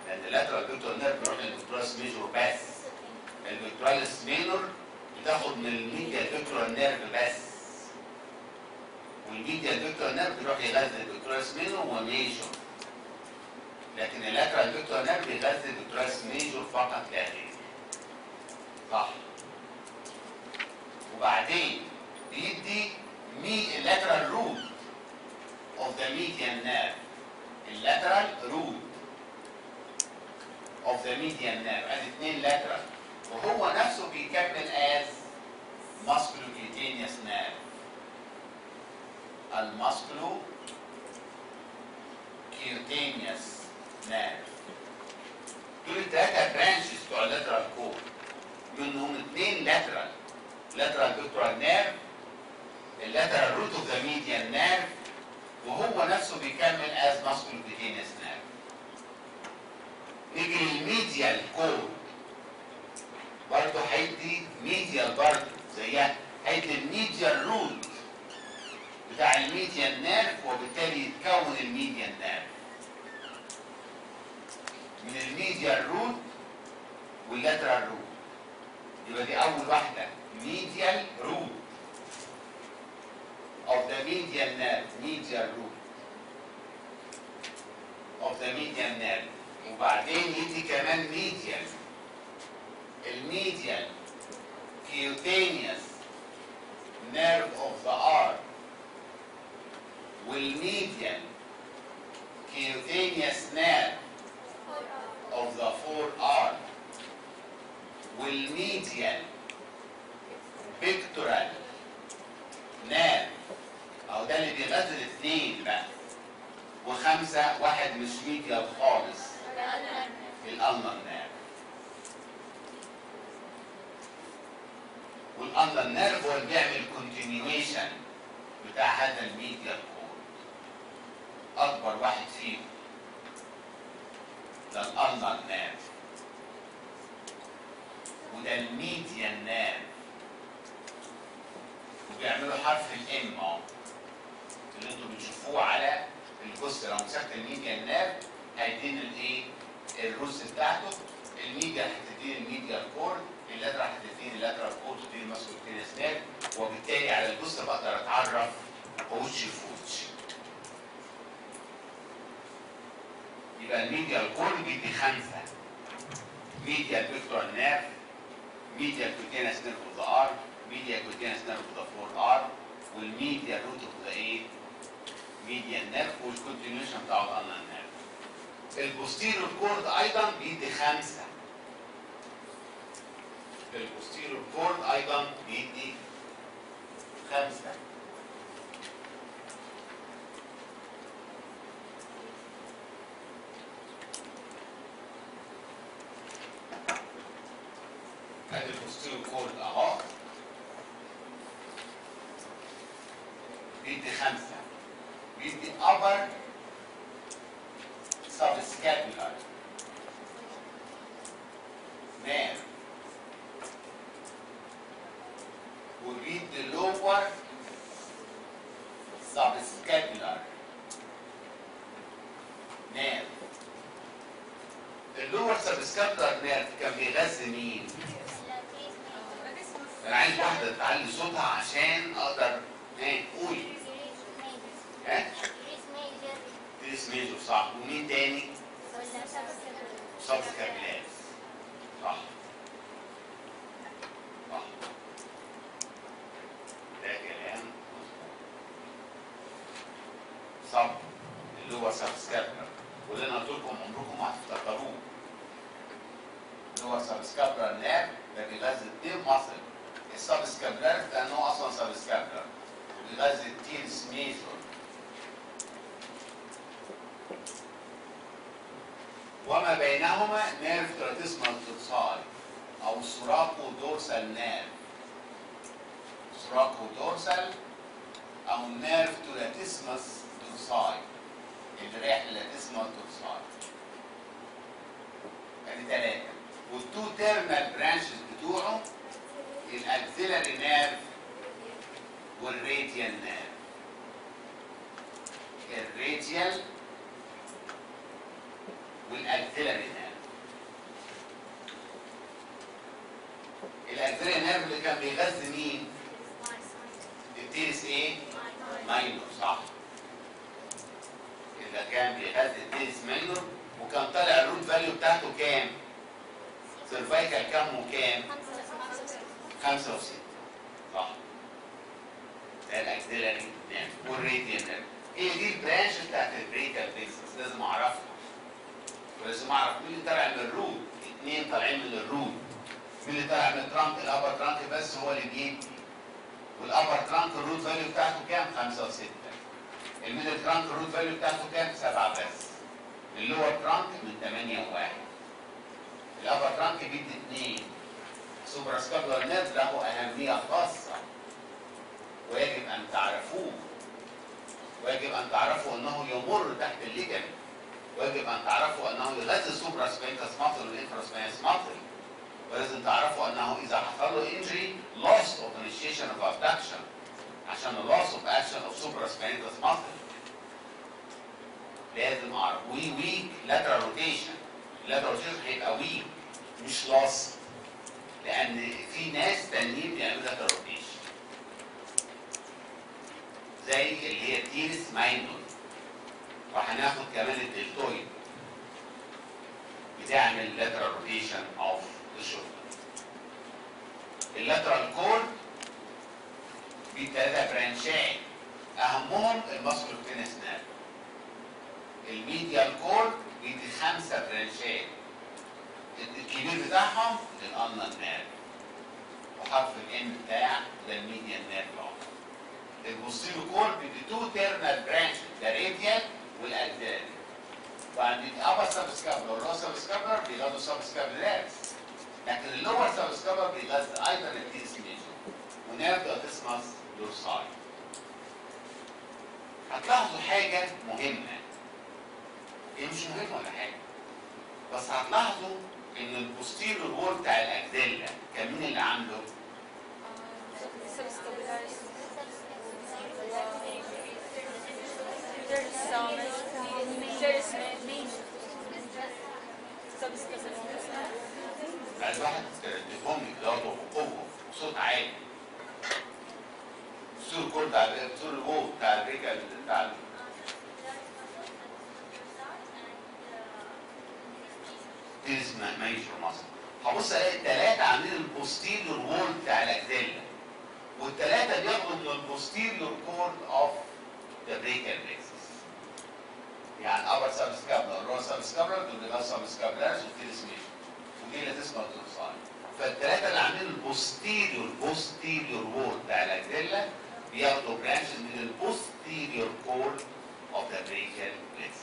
لان اللاترال بيكتورال نيرف بيروح للبكتراس ميجور بس. البكتراس مينور بتاخد من الميديال بيكتورال نيرف بس. والميديال بيكتورال نيرف بيروح يغذي البكتراس مينور وميجور. لكن اللاترال بيكتورال نيرف بيغذي البكتراس ميجور فقط لا غير. صح. وبعدين بيدي اللاترال روت of the median nerve. اللاترال روت of the median nerve. ادي 2 لاترال وهو نفسه بيكمل as musculocutaneous nerve. الماسكلو كيوتينيوس نيرف. دول التلاتة برانشز بتوع اللاترال كور، منهم اتنين لاترال بيكتورال نيرف، اللاترال روت اوف ذا ميديان نيرف، وهو نفسه بيكمل از ماسكلو كيوتينيوس نيرف. نيجي للميديال كور، برضه هيدي ميديال برضه زيها، هيدي الميديال روت بتاع الميديان نيرف، وبالتالي يتكون الميديان نيرف من الميديال روت واللاترال روت. يبقى دي أول واحدة medial root of the median nerve، medial root of the median nerve. وبعدين يدي كمان medial، الميديال cutaneous nerve of the arm، والميديال cutaneous nerve of the forearm، والميديال pectoral nerve، او ده اللي بيغذي الاثنين بقى. وخمسه واحد مش ميديال خالص، الالنر نيرف. والالنر نيرف هو اللي بيعمل كونتينيويشن بتاع هذا الميديال كور. اكبر واحد فيهم ده الالنر نيرف، وده الميديان نيرف، وبيعملوا حرف الام اهو اللي انتوا بتشوفوه على الجثه. لو مسكت الميديان نيرف هيديني الايه؟ الروس بتاعته. الميديا هتديني الميديال كورد، اللاترال هتديني اللاترال كورد، وتديني الماسكولو كيوتينيوس نيرف، وبالتالي على الجثه بقدر اتعرف وش في وش. يبقى الميديال كورد بيدي خمسه: ميديال بيكتورال نيرف، medial cutaneous nerve of the arm، medial cutaneous nerve of the forearm، والميديال root of the ايه؟ median nerve، والكونتينيوشن بتاع الالنر نيرف. البوستيريور كورد ايضا بيدي خمسه. البوستيريور كورد ايضا بيدي خمسه. ادي البوستيريور كورد اهو بيدي خمسه. بيدي upper subscapular nerve، وبيدي lower subscapular nerve. اللور سبسكابلر نيرف كان بيغذي مين؟ انا عايز واحده تعلي صوتها عشان اقدر قولي. تريس ميجور صح. ومين تاني؟ سبسكابيلاس صح. صح ده كلام صب اللي هو سبسكابلر، واللي انا قلت لكم عمركم ما هتفتكروه. اللي هو سبسكابلر نيرف ده بيغذي التيل ماسل. السبسكابلر لانه اصلا سبسكابلر وبيغذي التيلس ميجور. وما بينهما نيرف تراتيسمال دورسال او سوراكو دورسال نيرف. سوراكو دورسال او نيرف تراتيسمس دورسال اللي رايح للاتيسمال دورسال. ادي ثلاثه. والتو تيرمال برانشز بتوعه الاكسيلاري نيرف والراديال نيرف. الراديال والاكسيلاري نيرف. الاكسيلاري نيرف اللي كان بيغذي مين؟ التيرس ايه؟ ماينور صح. اللي كان بيغذي التيرس ماينور وكان طالع الروت فاليو بتاعته كام؟ سيرفايكال كام وكام؟ 5 و6 صح. ده الاكسيلاري نيرف والراديال نيرف. ايه دي البرانش بتاعت البريكال بلكسس؟ لازم اعرفها. ولازم اعرف مين اللي طالع من الروت. 2 طالعين من الروت. مين اللي طالع من الترانك؟ الابر ترانك بس هو اللي بيدي. والابر ترانك الروت فاليو بتاعته كام؟ 5 و6. الميدل ترانك الروت فاليو بتاعته كام؟ 7 بس. اللور ترانك من 8 و1. الابر ترانك بيدي 2. سوبرا سكابولار نيرف له اهميه خاصه ويجب ان تعرفوه. ويجب ان تعرفوا انه يمر تحت الليجن. ويجب ان تعرفوا انه يغذي السوبرا سبينكس ماسل والانفرا سبينكس ماسل. ولازم تعرفوا انه اذا حصل له انجري loss of initiation of abduction عشان loss of action of supra spinatus muscle. لازم اعرف weak lateral rotation. lateral rotation هيبقى weak مش loss، لان في ناس تانيين بيعملوا lateral rotation زي اللي هي التيرس ماينور، وهناخد كمان الدلتويد بتعمل lateral rotation of the shoulder. اللاترال كورد في 3 برانشات اهمهم الماسكولوتينس نيرف. الميديال كورد بيدي 5 برانشات، الكبير بتاعهم الالنر نيرف وحرف الان بتاع ده الميديال نيرف. البوستيريو كورد بيدي 2 تيرنال برانشز، ده راديال والاكزيلاري. وعند الابر سبسكابولار واللور سبسكابولار بيغذوا سبسكابولاريس، لكن اللور سبسكابولار بيغذي ايضا التيرس ميجور ونيرف اسمس دورساي. هتلاحظوا حاجه مهمه، هي مش مهمه ولا حاجه، بس هتلاحظوا ان البوستيريور وول بتاع الاكزيلا كان مين اللي عنده؟ عايز واحد يفهم لي كده بقوه بصوت عالي. السور الكور بتاع السور الوول بتاع الرجل بتاع تيرس ميجور ماسل. هبص الاقي الثلاثه عاملين البوستيريور وول بتاع الاكزيلا، والثلاثه بياخدوا من البوستيريور كورد اوف ذا بريكال بلكسس. يعني ابر سبسكابولار لور سبسكابولار دول بيبقوا سبسكابولارز والتيرس ميجور، ودي اللي تسمى الدورسال. فالثلاثه اللي عاملين البوستيريور وول بتاع الاكزيلا بياخدوا برانشز من البوستيريور كورد اوف ذا بريكال بلكسس.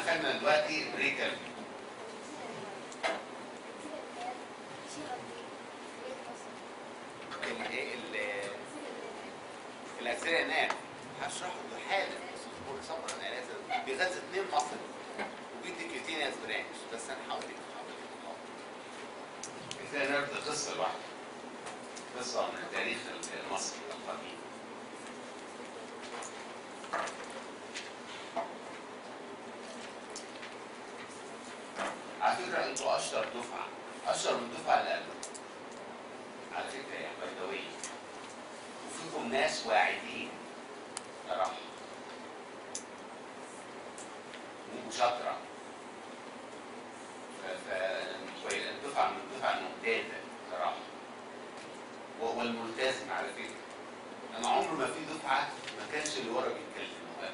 خدنا دلوقتي بريكال الاكسيريا ناب هشرحه حالا بس اصبر صبرا. انا بيغذي 2 مصل وبيدي كيوتينيوس برانش، بس انا هحاول الاكسيريا ناب دي قصه لوحدها، قصه من التاريخ المصري القديم. على فكرة انتوا اشطر دفعة، اشطر من الدفعة اللي قبل على فكرة يعني بيضاوية، وفيكم ناس واعدين صراحة وشاطرة، فالدفعة من الدفعة الممتازة صراحة والملتزم على فكرة. انا عمر ما في دفعة ما كانش اللي ورا بيتكلموا ابدا.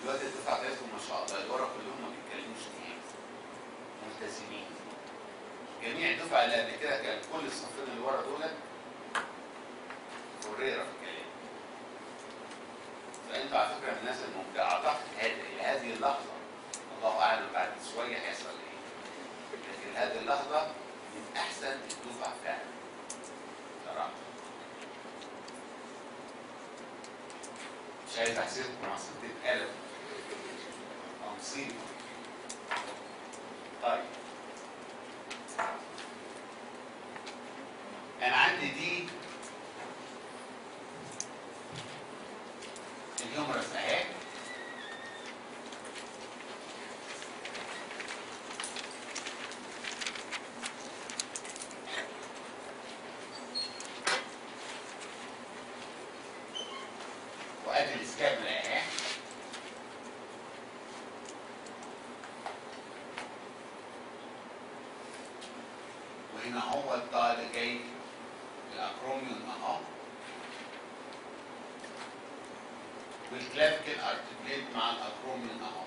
دلوقتي الدفعة بتاعتهم ما شاء الله اللي ورا كلهم ما بيتكلموش كتير، ملتزمين. جميع الدفعه اللي قبل كده كان كل الصفين اللي ورا دول فريره في الكلام. فانتوا على فكره من الناس الممتعه. اعتقد الى هذه اللحظه الله اعلم بعد شويه هيحصل ايه، لكن هذه اللحظه من احسن الدفع فعلا صراحه. مش عايز احسسكم عصيبه قلم او مصيبه. طيب انا عندي ادي السكابولا اهي. وهنا هو الطاقة اللي جاي الاكروميون اهو. والكلافيكال ارتكليت مع الاكروميون اهو.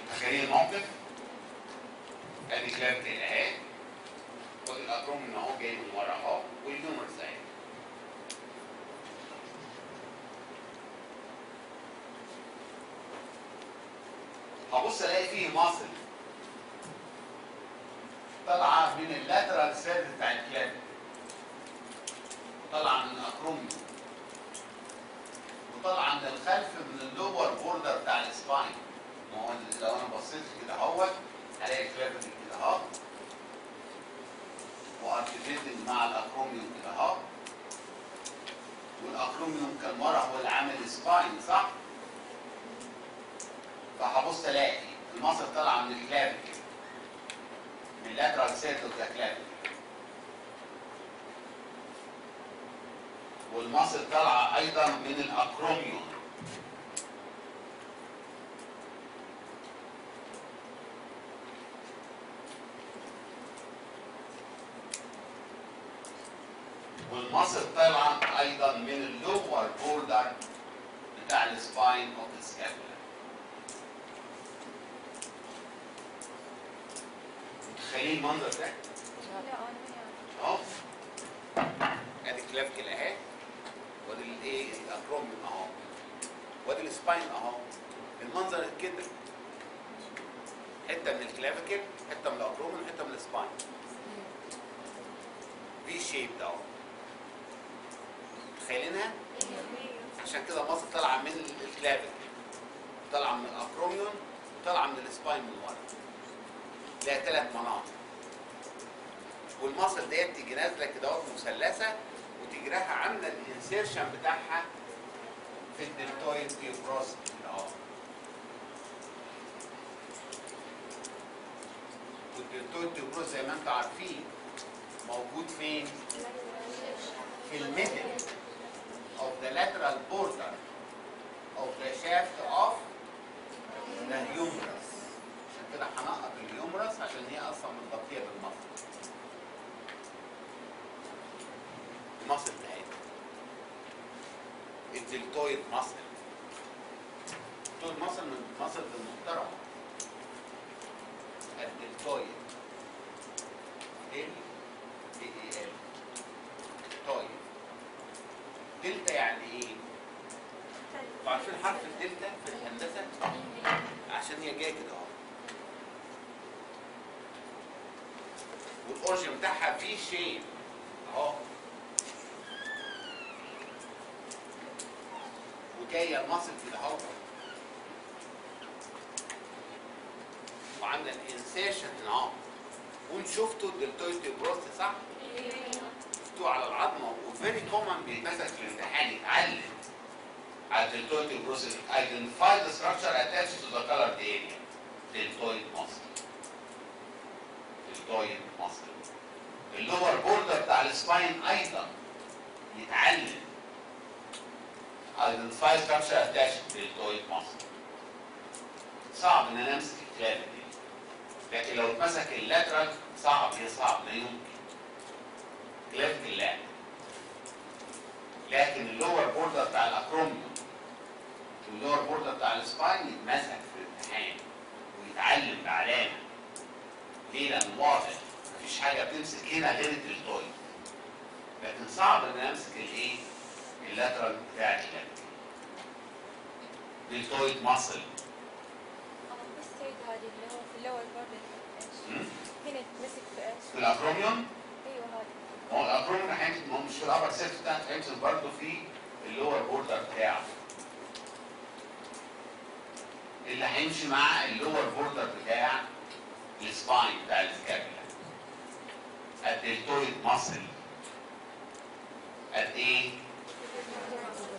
تخيل الموقف. ادي كلافيكال اهي، والاكروميون اهو جاي من ورا اهو، والهيومرس اهي. هبص الاقي فيه ماسل طالعه من اللاترال سيرف بتاع الكلافيكال، وطالعه من الاكروميون، وطالعه من الخلف من اللور بوردر بتاع السباين. ما هو لو انا بصيت كده اهوت هلاقي الكلافيكال كده اهو، وارتكليتنج مع الاكروميون كده اهو، والاكروميون كان ورا هو اللي عامل سباين، صح؟ فهبص الاقي المصل طالعه من الكلافيكال، من اللاترال سيرف بتاع الكلافيكال، والمصل طالعه ايضا من الاكروميون، والمصل طالعه ايضا من اللور بوردر بتاع السباين اوف السكابولا. متخيلين المنظر ده؟ اهو ادي الكلافيكال اهي، وادي الايه الاكروميون اهو، وادي السباين اهو. المنظر كده، حته من الكلافيكال، حته من الاكروميون، حته من السباين، في شيب ده اهو. متخيلينها؟ عشان كده مصر طالعه من الكلافيكال، طالعه من الاكروميون، وطالعه من السباين من ورا. لها 3 مناطق. والمصل ديت تيجي نازله كده اهو مثلثه، وتيجي رايحه عامله الانسيرشن بتاعها في الدلتويد تيوبروس كده اهو. والدلتويد تيوبروس زي ما انتم عارفين موجود فين؟ في الميدل of the lateral border of the shaft of the humerus. عشان كده هنقط الهيومرس عشان هي اصلا متغطيه بالمصل. المصل بتاعتها الدلتويد مصل. الدلتويد مصل من المصل المحترمه. الدلتويد ال تويد. دلتا يعني ايه؟ عارفين حرف الدلتا في الهندسه؟ عشان هي جايه كده اهو. والاورجن بتاعها في شيب اهو. وجايه المصل كده اهو. وعامله الانسيشن هنا اهو. وانتوا شفتوا الدلتويد تيوبروس صح؟ شفتوه على العظمه، وفيري كومن بيتمسك في الامتحان يتعلم على الدلتويد تيوبروس. Identify the structure attached to the colored area. deltoid muscle. deltoid muscle. اللور بوردر بتاع السباين ايضا يتعلم. Identify structure attached to deltoid muscle. صعب ان انا امسك الكلافيكال، لكن لو اتمسك اللاترال صعب، هي صعب لا يمكن. كلافيكال لا، لكن اللور بوردر بتاع الاكروميون واللور بوردر بتاع السباين يتمسك في الامتحان ويتعلم بعلامه. ليه؟ لان واضح مفيش حاجه بتمسك هنا غير الدلتويد، لكن صعب ان انا امسك الايه؟ اللاترال بتاع الكلافيكال. دلتويد ماسل. بس سيد هذه اللي هو في اللور بوردر ايش؟ هنا تمسك في ايش؟ في الاكروميون؟ ايوه هذا. هو الاكروميون هيمسك، ما هو مش في الابر سيرفس بتاعته، هيمسك برضه في اللور بوردر بتاعه. اللي هيمشي مع اللور بوردر بتاع السباين بتاع السكابولا. الدلتويد ماسل. قد ايه؟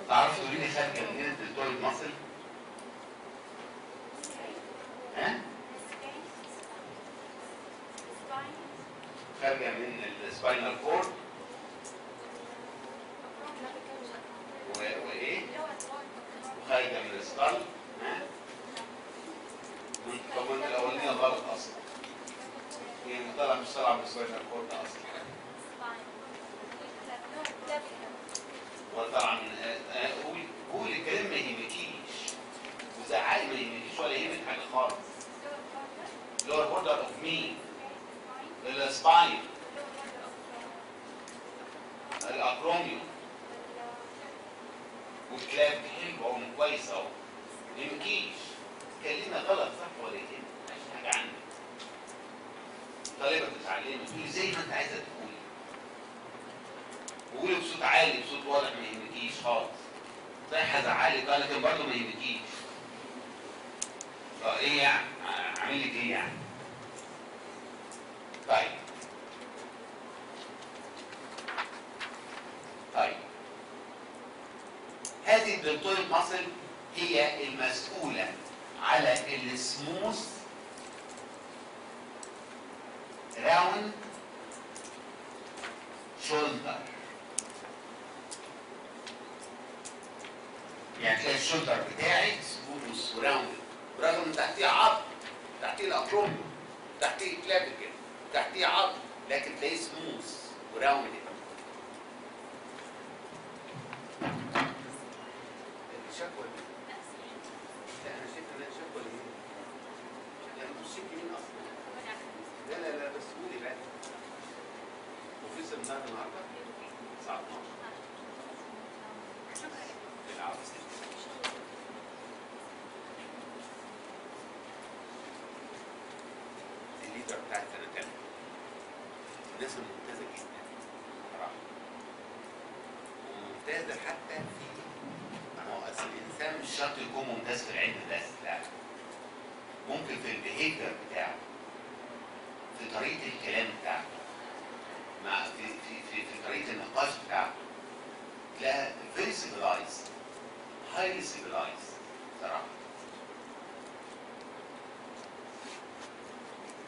تعرفوا تقولي لي خارجه منين الدلتويد ماسل؟ ها؟ خارجه من السباينال كورد وايه؟ وخارجه من السكال. ها؟ والكون الاولانيه غلط اصلا. هي طالعه مش طالعه من السباينال كورد اصلا. ولا طالعه من قول الكلام ما يهمكيش. وزعقي ما يهمكيش ولا يهمك حاجه خالص. لور بوردر اوف مين؟ السباين. الاكروميوم. والكلاب حلو اهو كويس اهو. ما يهمكيش. كلمه غلط صح ولا يهمك؟ مش حاجه عنك. طالبه بتتعلمي تقولي زي ما انت عايزه تقولي. وقولي بصوت عالي بصوت واضح ما يهمكيش خالص. صحيح هزعلك بقى لكن برضه ما يهمكيش. ايه يعني؟ اعمل لك ايه يعني؟ طيب هذه الدلتويد ماسل هي المسؤولة على السموث راوند شولدر. يعني تلاقي الشولدر بتاعي سموث وراوند برغم ان تحتيه عظم، تحتيه الاكروميوم، تحتيه كلافيكل، تحتيه عظم، لكن تلاقيه سموث وراوند. شكوى لا انا شايف انها شكوى لمين؟ يعني مش شكوى مين اصلا؟ لا بس قولي بقى. وفي سمنار النهارده الساعه 12. العب الليدر بتاعت سنه تانية الناس ممتازه جدا صراحه، وممتازه حتى في اصل الانسان مش شرط يكون ممتاز في العلم بس، لا ممكن في البيهيفير بتاعه، في طريقه الكلام بتاعه، مع في طريقه النقاش بتاعه، تلاقيها فيري سيفلايز، هايلي سيفلايز صراحه.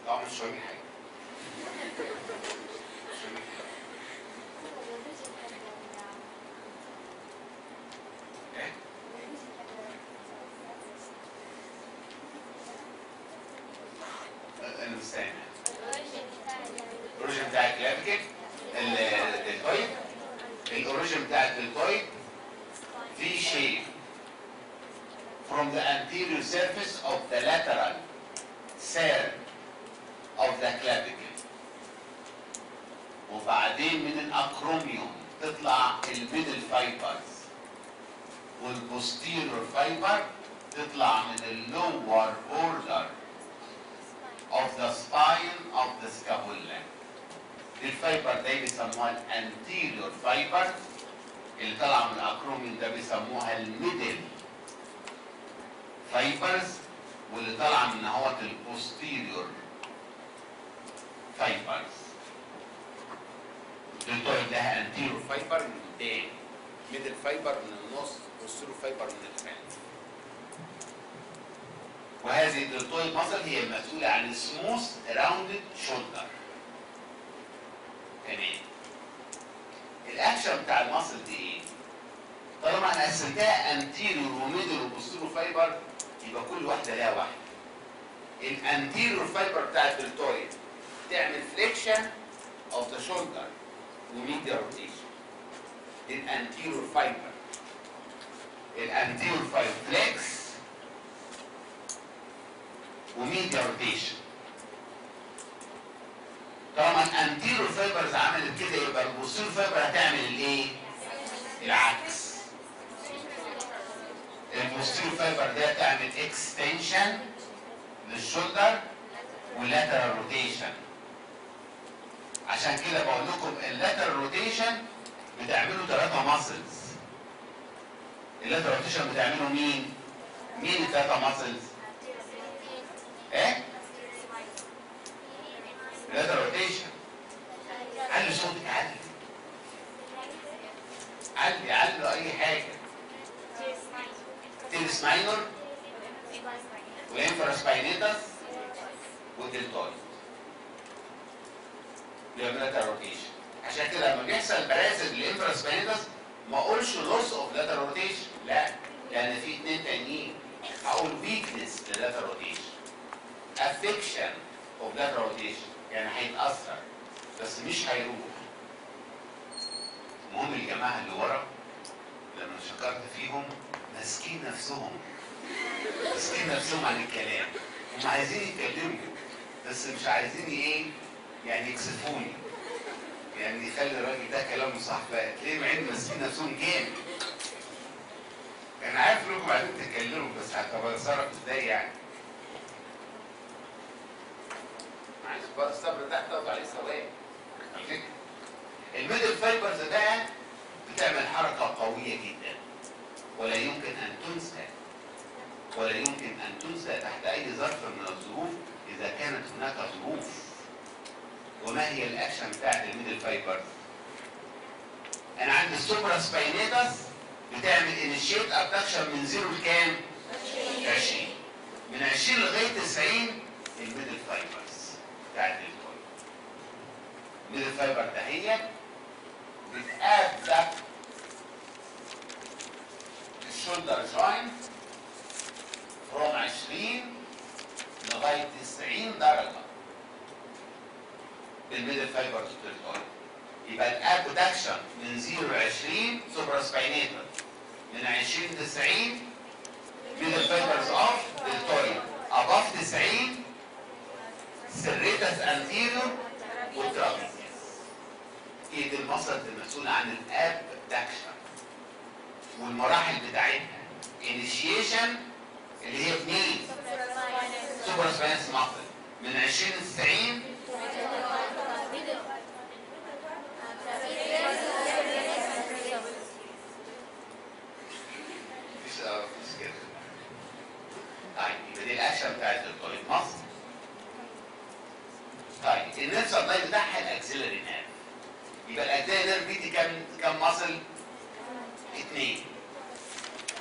طبعا مش فاهمين حاجه. الاوريجن بتاع الكلافيكل الدلتويد، الاوريجن بتاع الدلتويد في شيب from the anterior surface of the lateral third of the clavicle، وبعدين من الاكروميوم تطلع الميدل فايبرز، والبوستيريور فايبر تطلع من اللور border of the spine of the scapula. الفايبر ده بيسموها الانتيريور فايبر، اللي طالعه من الاكروميوم ده بيسموها الميدل فايبرز، واللي طالعه من اهوت البوستيريور فايبرز. الدلتويد لها انتيريور فايبر من قدام، ميدل فايبر من النص، بوستيريور فايبر من الخلف. وهذه الدلتويد ماسل هي المسؤولة عن السموث راوندد شولدر. تمام. الاكشن بتاع الماسل دي ايه؟ طالما انا قسمتها انتيريور وميدل وبوستيريور فايبر يبقى كل واحده لها واحده. الانتيريور فايبر بتاع الدلتويد تعمل فليكشن اوف ذا شولدر وميديا روتيشن. الانتيريور فايبر فليكس وميديا روتيشن. طالما الانتيريور فايبرز عملت كده يبقى البوستيريور فايبر هتعمل الايه؟ العكس. البوستيريور فايبر ده تعمل اكستنشن للشولدر واللاترال روتيشن. عشان كده بقول لكم اللاترال روتيشن بتعمله 3 ماسلز. اللاترال روتيشن بتعمله مين؟ مين ال3 ماسلز؟ ايه؟ اللاترال روتيشن. علي صوتك، علي اي حاجه. تيرس ماينور والانفراسباينيتس والدلتويد بيعمل لاترال روتيشن. عشان كده لما بيحصل باراسيت للانفراسباينيتس ما اقولش لوس اوف لاترال روتيشن، لا، لان في اثنين تانيين. هقول ويكنس للاترال روتيشن، افكشن اوف لاترال روتيشن، يعني هيتاثر بس مش هيروح. المهم الجماعه اللي ورا لما شكرت فيهم ماسكين نفسهم عن الكلام، هم عايزين يتكلموا بس مش عايزين ايه يعني يكسفوني، يعني يخلي الراجل ده كلامه صح بقى ليه، مع ان ماسكين نفسهم جامد. انا عارف انكم عايزين تتكلموا بس هتصرف ازاي يعني. معلش بقى الصبر ده هتاخدوا عليه ثواب. على فكره الميدل فايبرز بقى بتعمل حركه قويه جدا ولا يمكن ان تنسى تحت اي ظرف من الظروف اذا كانت هناك ظروف. وما هي الاكشن بتاعت الميدل فايبرز؟ انا عندي السوبرا سباينيتس بتعمل انيشيت ابدكشن من 0 لكام؟ 20. من 20 لغايه 90 الميدل فايبرز بتاعت الكويل. الميدل فايبر دهيت بتابدك الشولدر جوينت from 20 لغايه 90 درجه بالميدل فايبرز الكويل. يبقى الابدكشن من 0 ل 20 سوبرا سباينيتال، من 20 ل 90 ميدل فايبرز اوف دلتويد، اباف 90 سيريتاس انتيريور والترابيزيوس. هي دي المصدر المسؤول عن الابدكشن والمراحل بتاعتها. انيشيشن اللي هي منين؟ سوبرا سباينس ماسل من 20 ل 90 مفيش كده. طيب يبقى دي الاكشن بتاعت الدلتويد ماسل. طيب النيرف سبلاي بتاعها الاكسلري نيرف. يبقى الاكسلري نيرف بيدي كام ماسل؟ 2.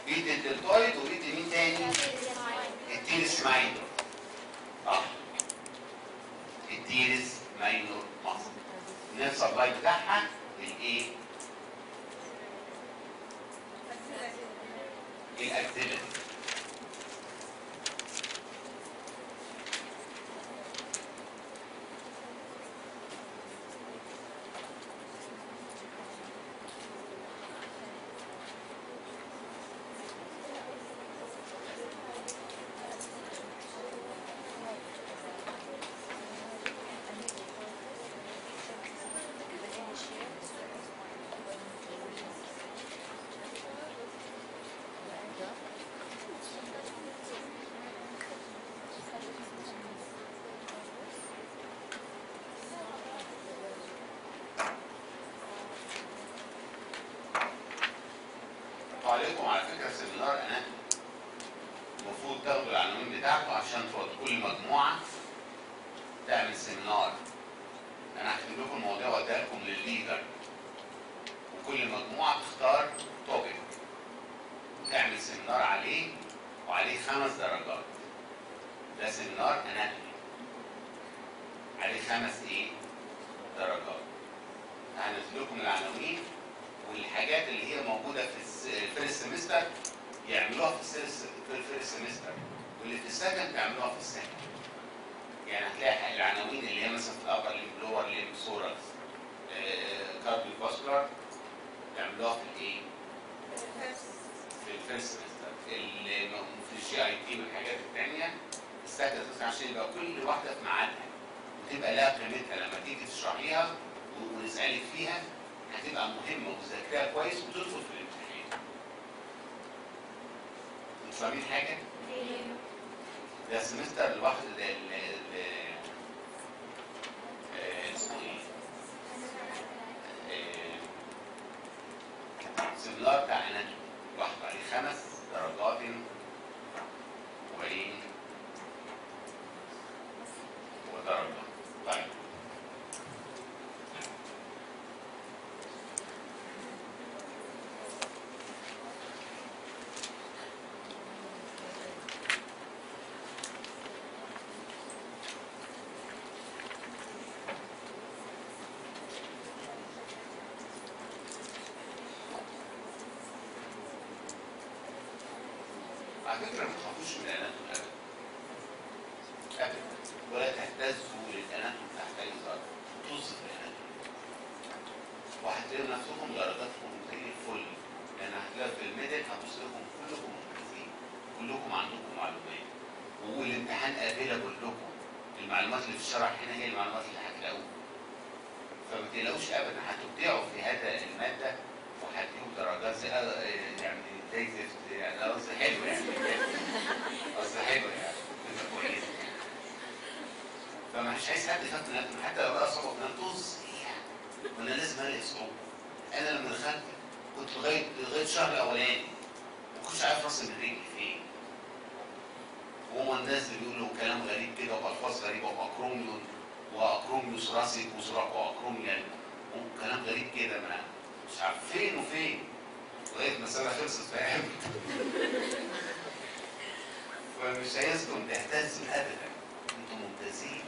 بيدي الدلتويد وبيدي مين تاني؟ التيرس ماينور. صح؟ التيرس ماينور ماسل. النيرف سبلاي بتاعها الايه؟ الاكسلري. عليكم على فكره سيمينار اناتومي المفروض تاخدوا العناوين بتاعته عشان كل مجموعه تعمل سيمينار. انا هكتب لكم المواضيع واديها لكم للليدر، وكل مجموعه تختار توبيك تعمل سيمينار عليه، وعليه 5 درجات. ده سيمينار اناتومي عليه 5 درجات. هنزل لكم العناوين والحاجات اللي هي موجوده في الفيرست سمستر يعملوها في الفيرست سمستر، واللي في السكند يعملوها في السكند. يعني هتلاقي العناوين اللي هي مثلا في الابر ليم، لور ليم، سورس، كارديو فاسكولار يعملوها في الايه؟ في الفيرست سمستر. في الجي اي تي والحاجات الثانيه السكند سمستر، عشان يبقى كل واحده في ميعادها وتبقى لها قيمتها لما تيجي تشرحيها ونسالك فيها، هتبقى مهمه وتذاكريها كويس وتدخل في الامتحان. انتوا فاهمين حاجه؟ ده السمستر لوحده، ده اسمه ايه؟ السمينار بتاع اناتومي لوحده عليه 5 درجات ودرجه. طيب على فكره ما تخافوش من الاناتوم ابدا ابدا، ولا تهتزوا للاناتوم تحت اي ظرف، طز في الاناتوم وهتلاقوا نفسكم درجاتكم زي الفل، لان هتلاقوا في الميدل هتبص لكم كلكم ممتازين، كلكم عندكم معلومات، والامتحان افيلابل لكم، المعلومات اللي في الشرح هنا هي المعلومات اللي هتلاقوها، فما تقلقوش ابدا، هتبدعوا في هذا الماده وهتجيبوا درجات يعني زي زفت، يعني قصدي حلو يعني قصدي حلو يعني تبقى كويسه، فمش عايز حد يخاف من الاناتوم، حتى لو بقى صعوبه من طز يعني، وانا لازم الاقي صعوبه. انا لما دخلت كنت لغايه الشهر الاولاني ما كنتش عارف راسي من رجلي فين، وهم الناس اللي بيقولوا كلام غريب كده والفاظ غريبه واكروميون واكروميوس راسك وزراق واكروميون وكلام غريب كده، ما مش عارف فين وفين لغايه ما السنه خلصت فاهم. فمش عايزكم تهتزوا ابدا، انتم ممتازين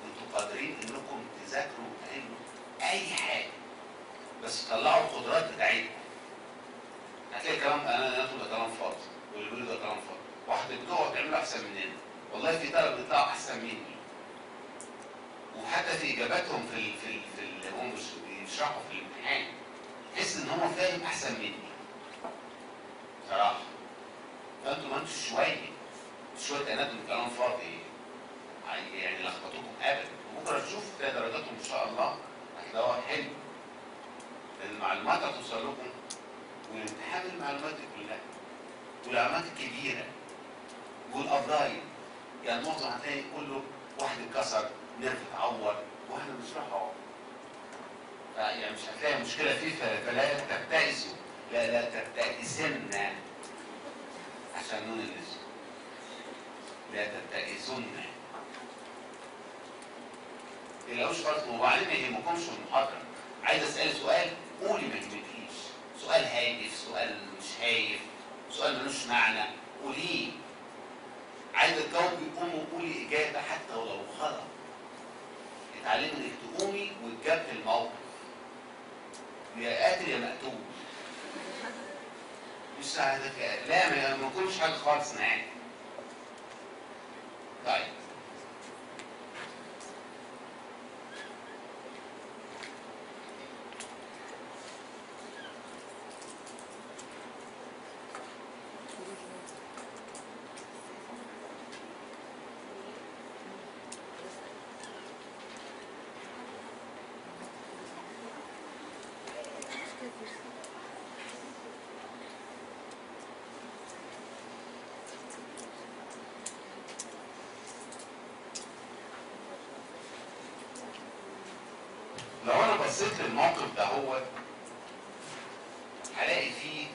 وانتم قادرين انكم تذاكروا وتعملوا اي حاجه، بس طلعوا القدرات بتاعتكم. هتلاقي كلام انا ده كلام فاضي واللي بيقولوا ده كلام فاضي، وهتبدأوا تعملوا احسن مننا، والله في طلبه بيطلعوا احسن مني، وحتى في اجاباتهم في اللي هم بيشرحوا في الامتحان تحس ان هو فاهم احسن مني صراحه. فانتوا ما انتوا شويه اناتوم كلام فاضي يعني لخبطوكم ابدا، وبكره تشوفوا تلاقي درجاتهم ان شاء الله هتلاقوها حلو، لان المعلومات هتوصل لكم، والامتحان المعلومات دي كلها والعلامات الكبيره والابرايل، يعني معظم هتلاقي كله واحد اتكسر، نرف اتعور، واحنا بنشرحه يعني مش هتلاقي مشكله فيه، فلا تبتئسوا، لا تبتئسن عشان نون الاسم، لا تبتئسن تقلقوش خالص، وبعدين ما يهمكمش في المحاضره، عايز اسال سؤال قولي ما يهمكيش، سؤال هايف، سؤال مش هايف، سؤال ملوش معنى قوليه، عايزه تجاوبي قومي وقولي اجابه حتى ولو غلط، اتعلمي انك تقومي وتجابي الموقف، يا قاتل يا مقتول، مش لا ما يكونش حاجه خالص معاك. طيب لو انا بصيت للموقف ده هو هلاقي فيه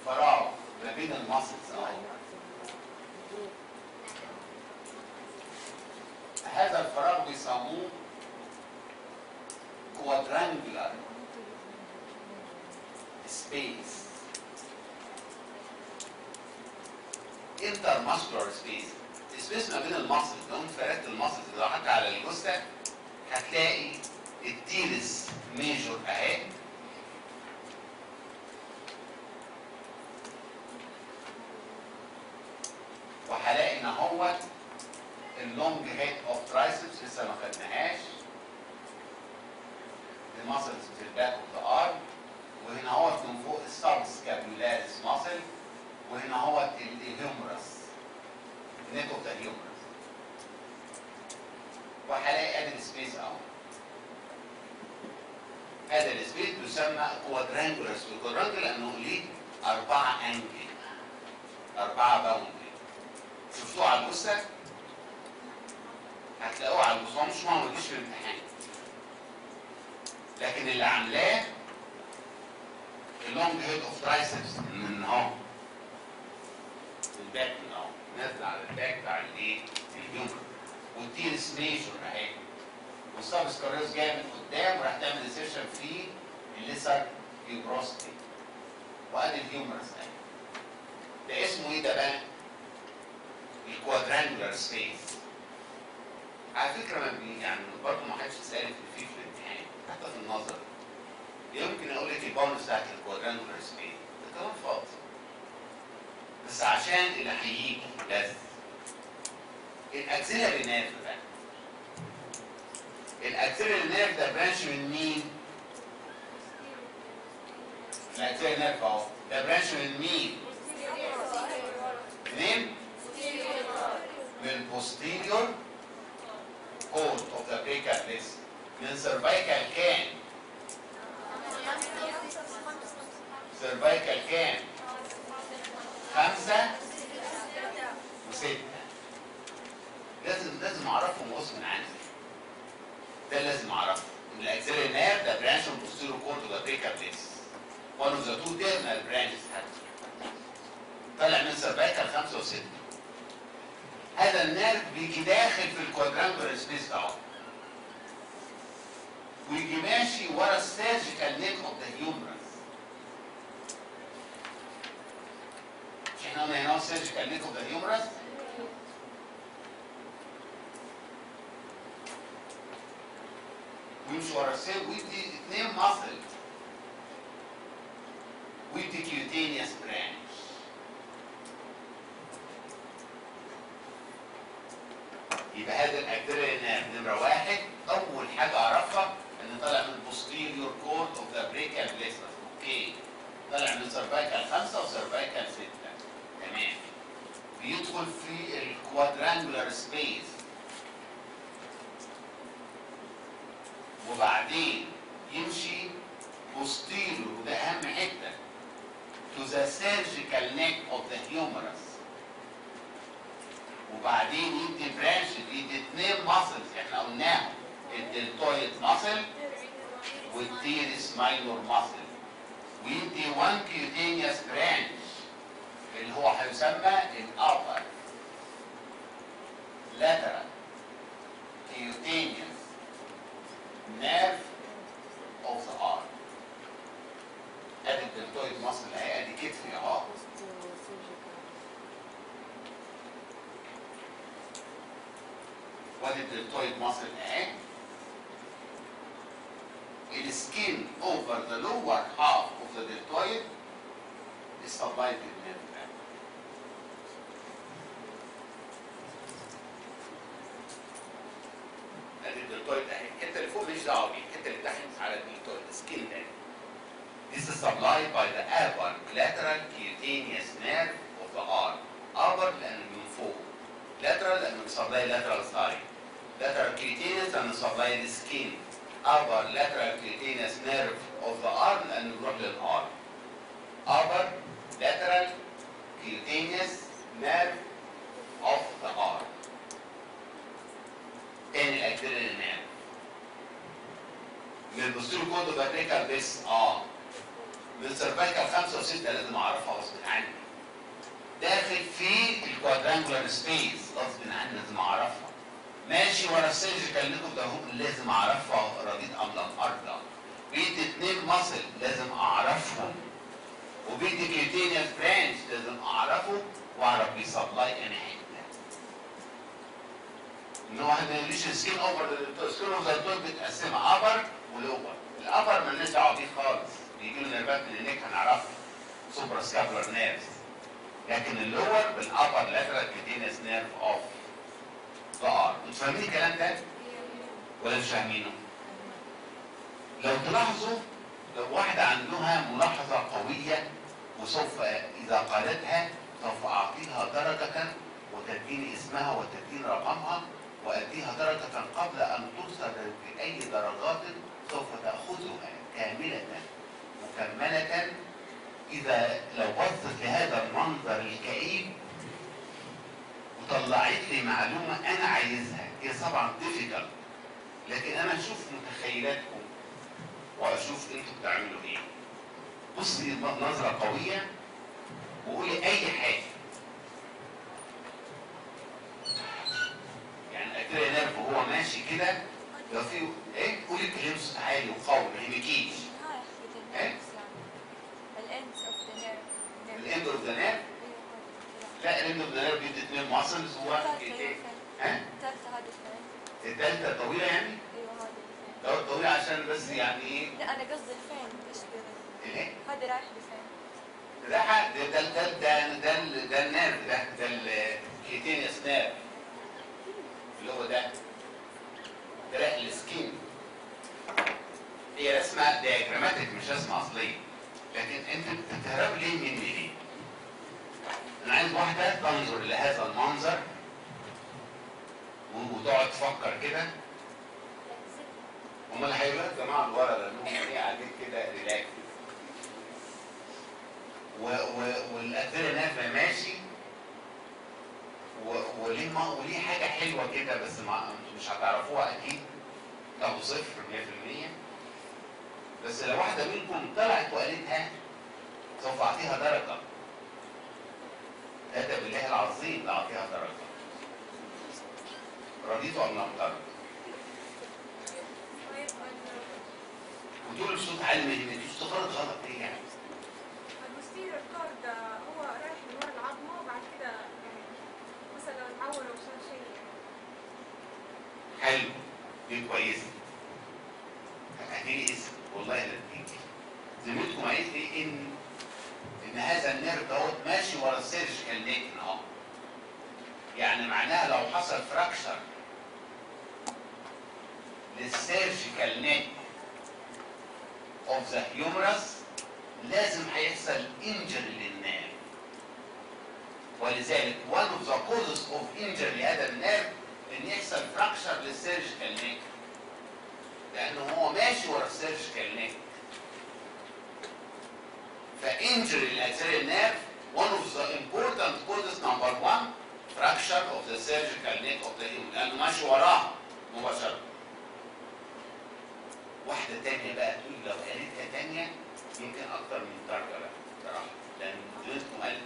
فراغ ما بين الماسلز اهو، هذا الفراغ بيسموه quadrangular space intermuscular space ما بين الماسلز. لو انت فرقت الماسلز لو حتى على الجثه هتلاقي التيرس ميجور اهي، وهلاقي ان هو اللونج هيد اوف ترايسبس لسه ما خدناهاش، الماسلز في الباك اوف ذا ارم، وهنا هو من فوق السبسكابيولاريس ماسل، وهنا هو الهيومرس نيك اوف ذا هيومرس، وهلاقي ادي السبيس اهو، هذا السبيس بيسمى كوادرانجولار سبيس، كوادرانجولار لانه ليه 4 انجل 4 باوند، شفتوه على الجثه هتلاقوه على الجثه، مش ما يجيش في الامتحان، لكن اللي عاملاه اللونج هيد اوف ترايسبس من اهو الباك من اهو نازل على الباك بتاع الايه الهيومر، والتيرس ميجور اهي، والسبسكاريوس جاي من قدام وراح تعمل انسيرشن في الليسر فيبروستي، وادي الهيومرس اهي، ده اسمه ايه ده بقى؟ الكوادرانجولار سبيس. على فكره ما يعني برضه ما حدش سالك فيه في الامتحان حتى في النظر، يمكن اقول لك الباونس بتاعت الكوادرانجولار سبيس ده كلام فاضي، بس عشان اللي هيجي لازم الاكسيلاري نيرف ده. الاكسيلاري نيرف ده برانش من مين؟ الاكسيلاري نيرف اهو ده برانش من مين؟ منين؟ من البوستيريور كورد اوف ذا brachial plexus. من سيرفايكال كام؟ سيرفايكال كام؟ 5 و6. لازم اعرفهم غصب عني. ده لازم اعرفه. ان الاكسيلاري نيرف ده برانش من البوستيريور كورد اوف ذا brachial plexus. one of the two terminal branches حتى. طلع من سيرفايكال 5 و6. هذا النيرف بيجي داخل في الكوادرانجولار سبيس اهو. ويجي ماشي ورا السيرجيكال نيك اوف ذا هيومرس. مش احنا قلنا هنا هو السيرجيكال نيك اوف ذا هيومرس؟ ويمشي ورا السير ويدي 2 ماسل. ويدي كيوتينيوس برانش. يبقى هذا الاكسيلاري نيرف نمره 1 اول حاجه اعرفها ان طالع من posterior cord of the brachial plexus. اوكي. طالع من سيرفايكال 5 وسيرفايكال 6. تمام. بيدخل في الكوادرانجولار سبيس. وبعدين يمشي posterior وده اهم حته to the surgical neck of the humerus. وبعدين يدي برانش يدي 2 ماسلز احنا قلناهم الدلتويد ماسل والتيرس ماينور ماسل. ويدي 1 كيوتينيوس برانش اللي هو هيسمى الابر lateral cutaneous nerve of the arm. ادي الدلتويد ماسل اهي ادي كتفي اهو. وادي الدلتويد ماسل اهي. السكين over the lower half of the deltoid is supplied with nerve tract. ادي الدلتويد اهي. الحته اللي فوق ماليش دعوه بيه، الحته اللي تحت على الدلتويد السكين ده. This is supplied by the upper lateral cutaneous nerve of the arm. upper لانه من فوق. lateral لانه بيسبلاي lateral side. lateral cutaneous لانه بيسبلاي السكين. upper lateral cutaneous nerve of the arm لانه بيروح للارم. upper lateral cutaneous nerve of the arm. تاني الاكسيلاري نيرف. من البوستيريور كورد اوف ذا brachial plexus من سيرفايكال 5 و6 لازم اعرفها غصب عني. داخل في الكوادرانجولار سبيس غصب عني لازم اعرفها. ماشي ورا السيرجيكال نيك اوف ذا هوم لازم اعرفها رضيت ام لم ارضى. بيدي 2 ماسل لازم اعرفهم. وبيدي كيوتينيوس برانش لازم اعرفه واعرف بيسبلاي انهي حته. ان هو ما يقوليش السكين اوفر السكين اوف ذا دوت بتقسمها ابر ولور. الابر مالناش دعوه بيه خالص. بيجي له نيرفات من النيك هنعرفها سوبرا سكابولار نيرفز. لكن اللور بالابر لاترال كيوتينيوس نيرف اوف ذا ارم. انتوا فاهمين الكلام ده؟ ولا مش فاهمينه؟ لو تلاحظوا لو واحدة عندها ملاحظة قوية وسوف إذا قالتها سوف أعطيها درجة وتديني اسمها وتديني رقمها وأديها درجة قبل أن ترسل بأي درجات سوف تأخذها كاملة مكملة. إذا لو بصت لهذا المنظر الكئيب وطلعت لي معلومة أنا عايزها، هي طبعا difficult، لكن أنا أشوف متخيلاتكم وأشوف أنتوا بتعملوا إيه. بصي نظرة قوية وقولي أي حاجة. يعني أكتر نيرف وهو ماشي كده لو في إيه قولي كلام صوت عالي وقوي ما يهمكيش. إيه؟ الاند اوف ذا نيرف. لا الاند اوف ذا نيرف بيدي 2 ماسلز وواحد ايه؟ ها؟ الثالثة هذه الفين. الثالثة طويلة يعني؟ ايوه هذه. طويلة عشان بس يعني ايه؟ لا انا قصدي الفين ايش الايه؟ هذه رايح لفين؟ ده النيرف، ده الكيتينيوس نيرف اللي هو ده السكين. هي رسمه دياجراماتيك مش رسمه اصليه، لكن انت بتهرب ليه من دي؟ انا عايز واحده تنظر لهذا المنظر وتقعد تفكر كده. هم اللي هيقولوا يا جماعه الورا لانهم ايه قاعدين كده ريلاكس، والادرينال نيرف ماشي، وليه حاجه حلوه كده بس مش هتعرفوها اكيد، او 0% بس لو واحده منكم طلعت وقالتها سوف اعطيها درجه. هذا بالله العظيم لاعطيها درجه. رضيت ام لم ترضى؟ وتقول بصوت عالي ما يهمنيش تغلط غلط ايه يعني؟ المستير الكارد هو رايح من ورا العظمه وبعد كده يعني مثلا لو اتعور او صار شيء. حلو، دي كويسه. هتديني اسم والله لا تديني. زميلتكم قالت لي ان هذا النيرف دوت ماشي ورا السيرجيكال نيك اهو. يعني معناها لو حصل فراكشر للسيرجيكال نيك اوف ذا هيومرس لازم هيحصل انجري للنيرف، ولذلك one of the causes of injury لهذا النيرف ان يحصل فراكشر للسيرجيكال نيك، لانه هو ماشي ورا السيرجيكال نيك. فانجري للأكسيلري نيرف one of the important causes number 1 fracture of the surgical neck of the human، لانه ماشي وراه مباشرة. واحدة تانية بقى تقول لو قالتها تانية يمكن أكتر من درجة بقى بصراحة، لأن زميلتكم قالت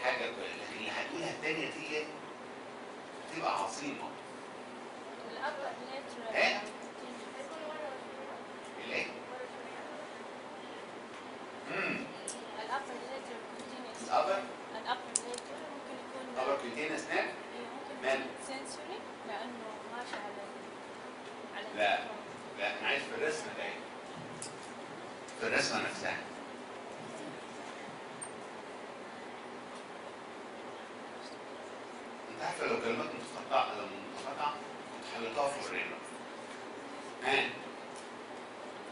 حاجة كويسة، لكن اللي هتقولها التانية دي تبقى عظيمة. الأبر لاترال إيه؟ ليه؟ الأبر لاترال كونتينوس. الأبر ممكن يكون أبر كونتينوس نيرف؟ ممكن ماله؟ يكون سنسوري لأنه ماشي على لا لا، أنا عايز في الرسمة ده، في الرسمة نفسها. أنت عارفة لو كلمات متقطعة كنت حلقها في الرينة.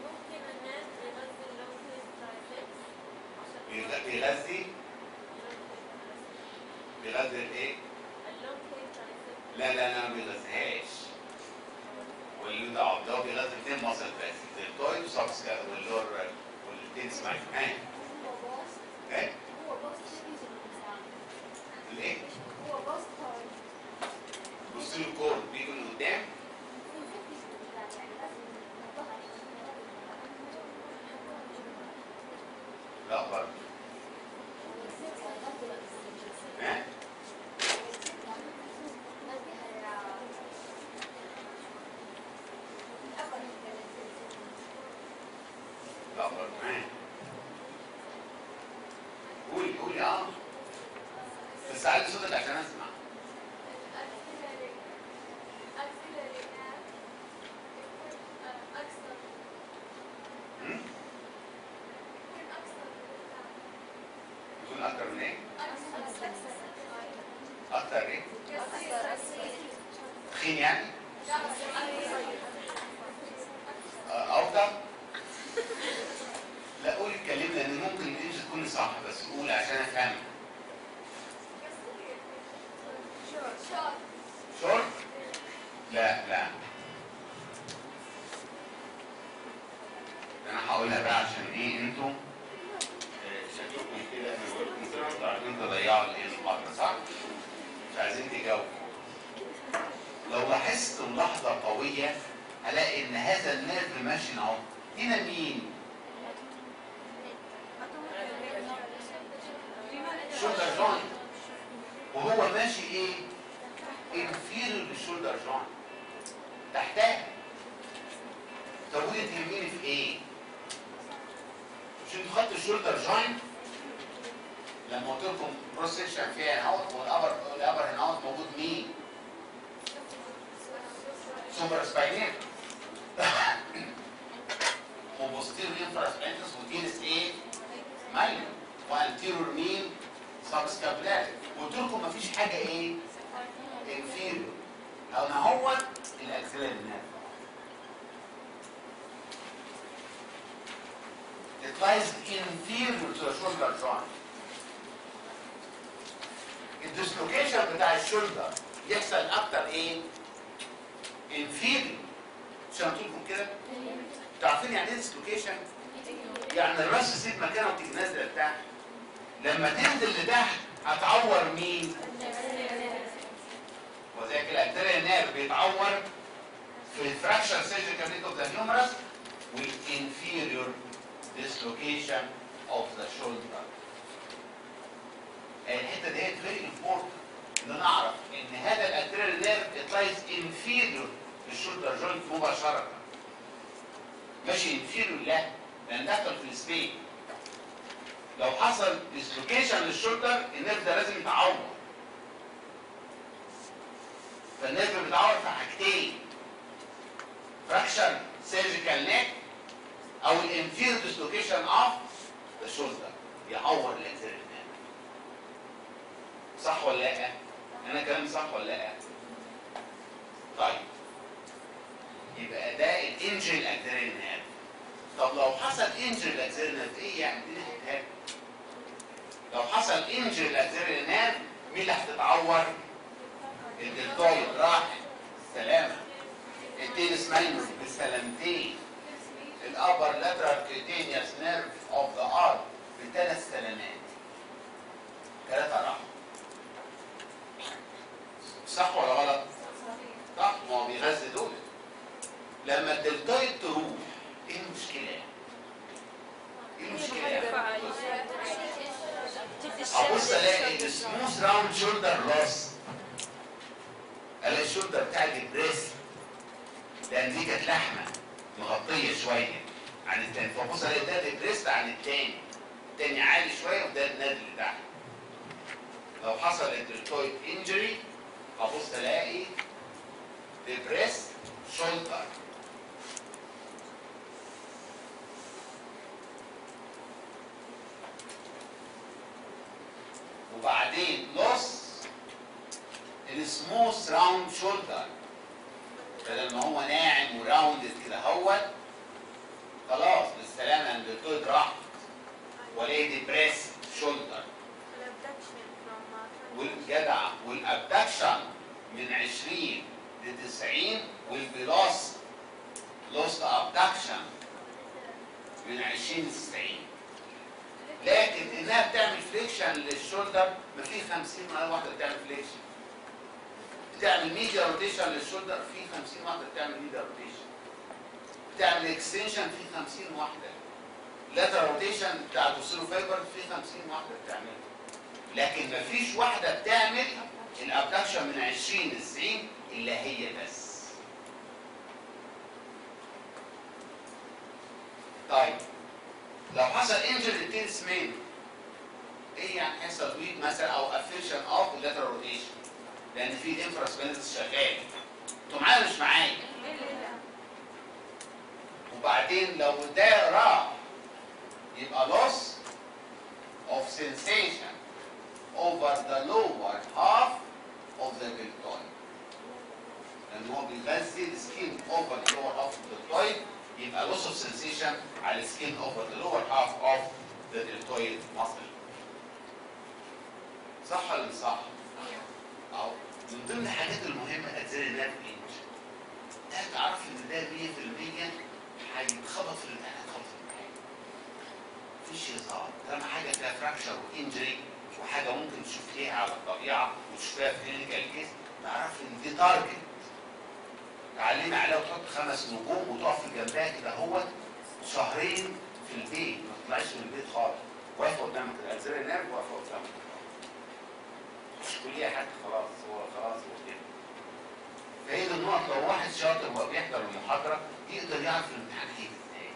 ممكن الناس يغذي اللوكيس ترايسبس بيغذي الايه؟ اللوكيس ترايسبس. لا ما بيغذيهاش. واللي ده عضله بيغذي 2 مصل بس، الدلتويد وسابسكا واللور والتنس معاك. ايه؟ الايه؟ بص له الكورد بيجي من قدام. لا برضه. ها؟ لا برضه. قولي بس علي صوتك عشان اسمع. يكون اكتر من ايه؟ اكتر ايه؟ تخين يعني؟ افضل؟ لا قولي اتكلمي لان ممكن الانجليزي تكون صح، بس قولي عشان افهمها. شورت؟ لا انا هقولها بقى عشان ايه انتوا شكلكم كده انا بقول لكم كده انتوا عايزين تضيعوا المحاضره صح؟ مش عايزين تجاوبوا. لو لاحظت ملاحظه قويه هلاقي ان هذا النيرف ماشي اهو. هنا مين؟ شولدر جوينت، وهو ماشي ايه؟ انفيريور للشولدر جوينت تحتها. طب ودي تهمني في ايه؟ مش انتوا خدتوا الشولدر جوينت لما قلت لكم كروس سكشن فيها هنا اوت، والابر هنا اوت موجود مين؟ سوبر سباينير وبوستيريور انفرا سباينيس ودينس ايه؟ مايلر. انتيرور مين؟ سبسكابلاري. قلت لكم مفيش حاجه ايه؟ انفيريور. او ما هو الاكسلاري نيرف. It lies inferior to the shoulder joint. الديسلوكيشن بتاع الشولدر يحصل اكتر ايه؟ inferior. مش هنقول لكم كده؟ تعرفين يعني ايه ديسلوكيشن؟ يعني الراس تسيب مكانه وتيجي نازله لتحت. لما تنزل لتحت هتعور مين؟ وذلك الانتيريور نيرف بيتعور في الفراكشر سيرجيكال ريت اوف ذا هيومرس والانفيريور dislocation of the shoulder. الحته ديت very important ان انا اعرف ان هذا الانتيريور نيرف it lies inferior للشولدر جوينت مباشره. ماشي inferior لا، لان دخل في السبين. لو حصل dislocation للشولدر النيرف ده لازم يتعور. فالنيرف بيتعور في حاجتين: فراكشر سيرجيكال نيك او الانفيريور ديسلوكيشن اوف ذا شولدر يعور الانتيريور نيرف. صح ولا لا؟ انا كلامي صح ولا لا؟ طيب يبقى ده الانجري الانتيريور نيرف. طب لو حصل انجري الانتيريور نيرف ايه يعني؟ دي حاجه. لو حصل انجري الانتيريور نيرف مين اللي هتتعور؟ الدلتويد راح سلامه. التيرس ماينس بالسلامتين. الابر لاترال كيوتينيوس نيرف اوف ذا ارم بثلاث سلامات. ثلاثه راحوا. صح ولا غلط؟ صح. ما هو بيغذي دول. لما الدلتويد تروح ايه المشكله؟ ايه المشكله؟ ابص الاقي السموث راوند شولدر لوس. الاقي الشولدر بتاعي ديبريس لان دي كانت لحمه مغطيه شويه عن التاني. فبص الاقي ده ديبريست عن التاني. التاني عالي شويه وده نازل لتحت. لو حصل الدلتويد انجري هبص الاقي ديبريست شولدر. وبعدين لوس السموث راوند شولدر. بدل ما هو ناعم وراوندد كده اهوت خلاص بالسلامه الدلتويد راح. وليه ديبريس شولدر. والجدع والابدكشن من 20 ل 90 والبلاس لوست ابدكشن من 20 ل 90. لكن انها بتعمل فليكشن للشولدر ما في 50 واحده بتعمل فليكشن. بتعمل ميديا روتيشن للشولدر في 50 واحده بتعمل ميديا روتيشن. بتعمل اكستنشن في 50 واحده. لاترال روتيشن بتاع البوستيريور فايبر في 50 واحده بتعملها. لكن ما فيش واحده بتعمل الابدكشن من 20 ل 90 الا هي بس. طيب لو حصل انجري للتيرس مين ايه يعني؟ هيحصل ويك مثلا او افيشن اوف اللاترال روتيشن لان في الانفراسبينس شغال. انتوا معايا مش معايا؟ وبعدين لو ده راح يبقى loss of sensation over the lower half of the deltoid. لان هو بيغذي السكين over the lower half of the deltoid يبقى loss of sensation على السكين over the lower half of the deltoid muscle. صح ولا مش صح؟ اهو من ضمن الحاجات المهمه اكسيلري نيرف انج. ده تعرف ان ده 100% هيتخبط في الامتحان. مفيش هزار. طالما حاجه فيها فراكشر وانجري وحاجه ممكن تشوف فيها على الطبيعه وتشوفها في كلينيكال كيس نعرف ان دي تارجت. تعلمي عليها وتحط 5 نجوم وتقف جنبها كده اهوت شهرين في البيت ما تطلعيش من البيت خالص. واقفه قدامك الاكسيلري نيرف واقفه قدامك. مش كليه حد خلاص هو كده. فهي دي النقط. لو واحد شاطر وهو بيحضر المحاضره يقدر يعرف الامتحان هيجي ازاي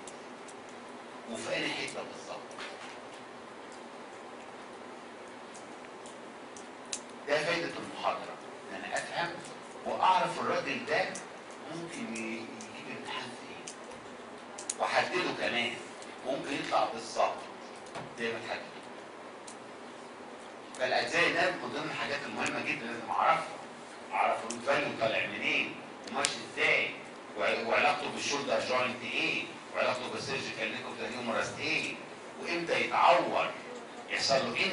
وفي اي حته بالظبط. ده فايده المحاضره ان انا افهم واعرف الراجل ده ممكن يجيب امتحان فين واحدده كمان. ممكن يطلع بالظبط زي ما تحدد. فالاجزاء نيرف من ضمن الحاجات المهمه جدا لازم اعرفها. اعرف الروت فاليو طالع منين وماشي ازاي، وعلاقته بالشولدر جوينت ايه، وعلاقته بالسيرجيكال نيك اوف ذا هيومرس ايه، وامتى يتعور يحصل له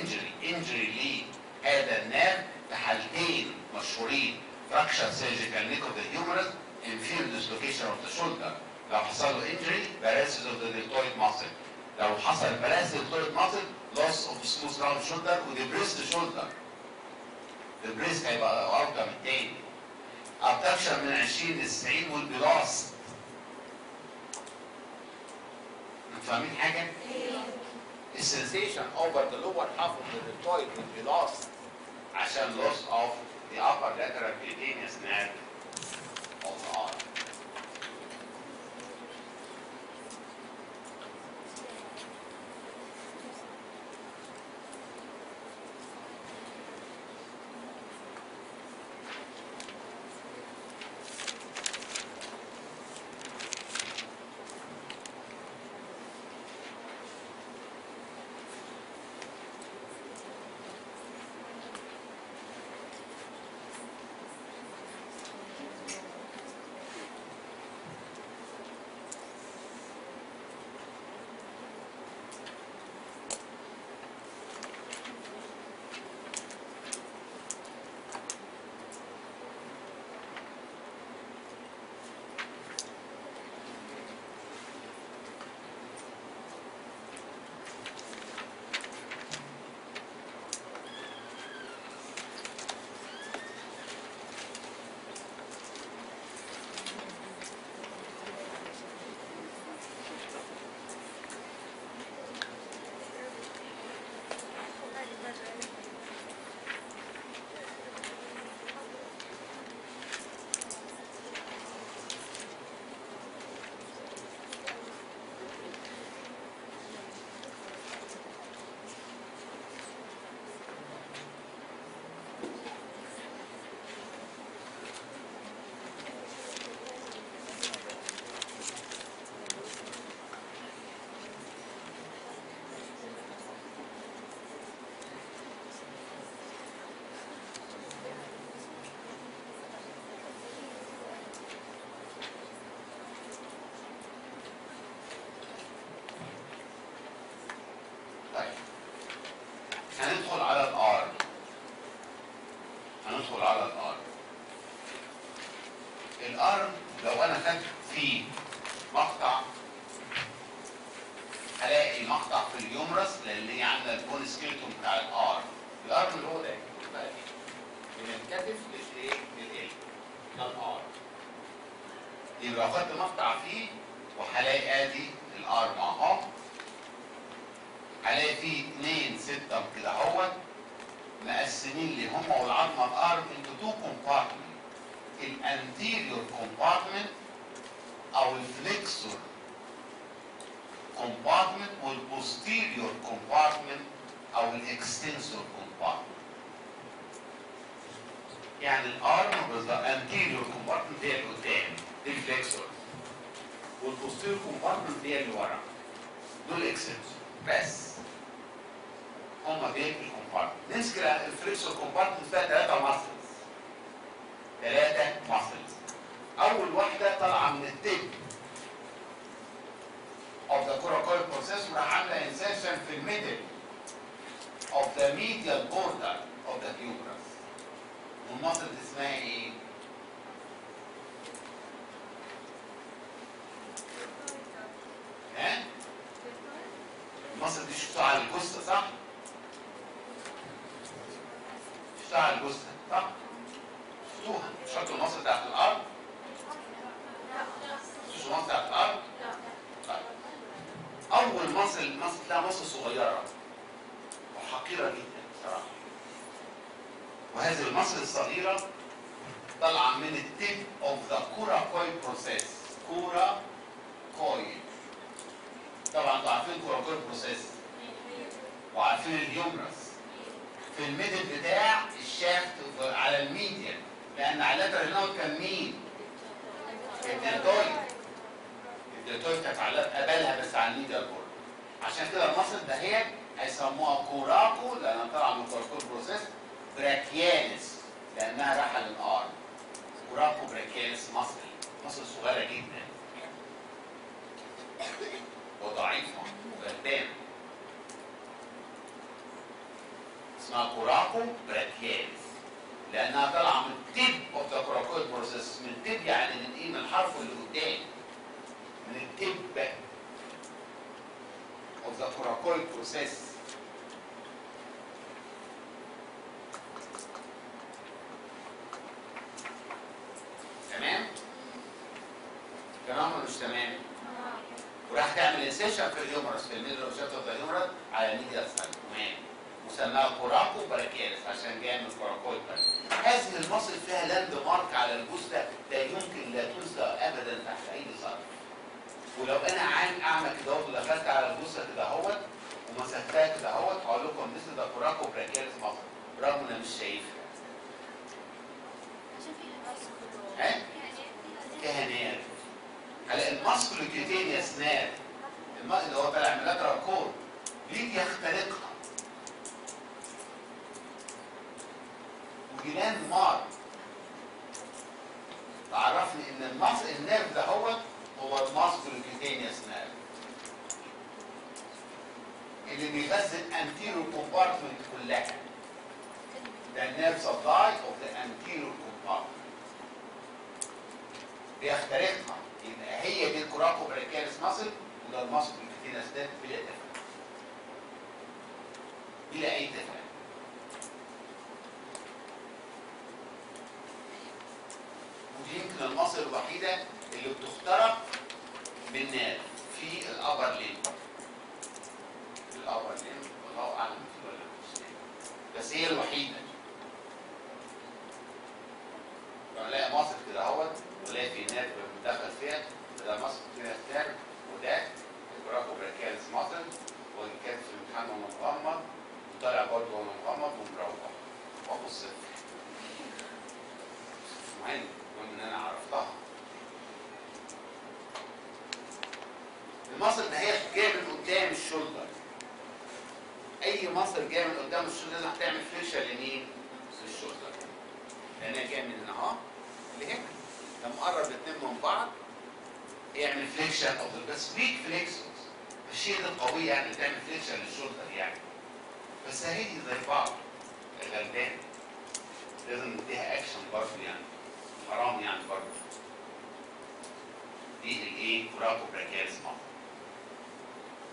انجري لهذا النيرف في حالتين مشهورين: فراكشر سيرجيكال نيك اوف ذا هيومرس، انفير ديسلوكيشن اوف ذا شولدر. لو حصل له انجري باراسيس اوف ذا دلتويد ماسل. لو حصل باراسيس اوف دلتويد ماسل loss of smooth round shoulder وديبريست شولدر. البريست هيبقى ارقى من التاني. ابدكشن من 20 ل 90 والبلاست. انتوا فاهمين حاجه؟ السنسيشن over the lower half of the deltoid will be lost عشان loss of the upper lateral cutaneous nerve of the arm. هندخل على الار. الار لو انا خدت فيه مقطع هلاقي مقطع في اليومرس لان هي عندنا البون سكيلتون بتاع الار. الار اللي هو ده بقى من الكتف للايه؟ للقلب. ده الار. يبقى لو خدت مقطع فيه وهلاقي ادي الار مع اهو. هلاقي فيه 2 6 كده اهوت مقسمين لي هم والعظمه الارم انتو 2 كومبارتمنت. الانتيريور كومبارتمنت او الفليكسور كومبارتمنت والبوستيريور كومبارتمنت او الاكستنسور كومبارتمنت. يعني الارم بالظبط انتيريور كومبارتمنت هي اللي قدام دي الفليكسور، والبوستيريور كومبارتمنت هي اللي ورا دول اكستنسور. بس هما دول الكومبارتمنت. نمسك الفليكسور كومبارتمنت فيها 3 ماسلز. 3 ماسلز. اول واحده طالعه من التب of the coracoid process وراح عامله insertion في الميدل of the medial border of the humerus. والماسل دي اسمها ايه؟ ها؟ الماسل دي شفتوها على الجثه صح؟ شفتوها على الجثه صح؟ شفتوها؟ شفتوا الماسل بتاعت الارض؟ شفتوا الماسل بتاعت الارض؟ طيب. اول ماسل ده ماسل صغيره وحقيره جدا بصراحه. وهذه الماسل الصغيره طالعه من التيب اوف ذا كوراكويد بروسيس. كوراكويد. طبعا انتوا عارفين كوراكويد بروسيس وعارفين اليومرس في الميدل بتاع الشافت على الميديان، لان على اللاترال كان مين؟ الدلتويد. الدلتويد كانت قبلها بس على الميديال بورد. عشان كده المصل دهيت هيسموها كوراكو لانها طالعه من الكوراكول بروسيس، براكياليس لانها رايحه للارم. كوراكو براكياليس مصل صغيره جدا وضعيفه وغلبانه، اسمها كوراكو براكياليس لانها طالعه من التيب اوف ذا كوراكول بروسيس. من التيب يعني من ايه؟ من الحرف اللي قدام، من التيب اوف ذا كوراكول بروسيس. تمام؟ تمام ولا مش تمام؟ وراح تعمل انسيشن في الهيومرس في الميدل اوف ذا هيومرس على الميديال سايد. تمام. مسماها كوراكو براكياليس عشان جايه من الكوراكويد. هذه المصل فيها لاند مارك على الجثه لا يمكن لا تنسى ابدا تحت اي ظرف. ولو انا اعمل كده اهوت ودخلت على الجثه كده اهوت ومسكتها كده اهوت هقول لكم مثل ده كوراكو براكياليس مصل رغم ان انا مش شايفها. عشان فيها ها؟ فيها نير. هلا الماسكولوكيوتينيوس نير اللي هو طالع من لاترال كور بيجي يخترقها. وجنان مار تعرفني ان النيرف ده هو الماسكولوكيوتينيوس نيرف اللي بيغذي الانتيرو كومبارتمنت كلها. ده النيرف سبلاي اوف ذا انتيرو كومبارتمنت بيخترقها. يبقى هي دي الكوراكو براكياليس ماسل وده الماسكولوكيوتينيوس نيرف بلا تفاهم. بلا اي تفاهم. ودي يمكن المصل الوحيده اللي بتخترق بالنيرف في الابر ليم. الابر ليم الله اعلم في ولا مش، بس هي الوحيده. لما الاقي مصل كده اهوت ولاقي في نيرف مدخل فيها، ده مصل فيها نيرف وده الكوراكو براكياليس مصل، واللي كان في الامتحان وانا مغمض وطالع برضه وانا مغمض ومروح واخد صفر. مهم ان انا عرفتها. المصل ده هي جايه من قدام الشولدر. اي مصل جايه من قدام الشولدر لازم تعمل فليكشن لمين؟ للشولدر. لانها جايه من هنا اهو لهنا. لما قرب الاثنين من بعض اعمل فليكشن او بس ويك فليكسوس. مش هي دي القويه يعني تعمل فليكشن للشولدر يعني. بس هي زي بعض غلبان. لازم نديها اكشن برضه يعني. حرام يعني برضه. دي الايه؟ كوراكو براكياليس مصل.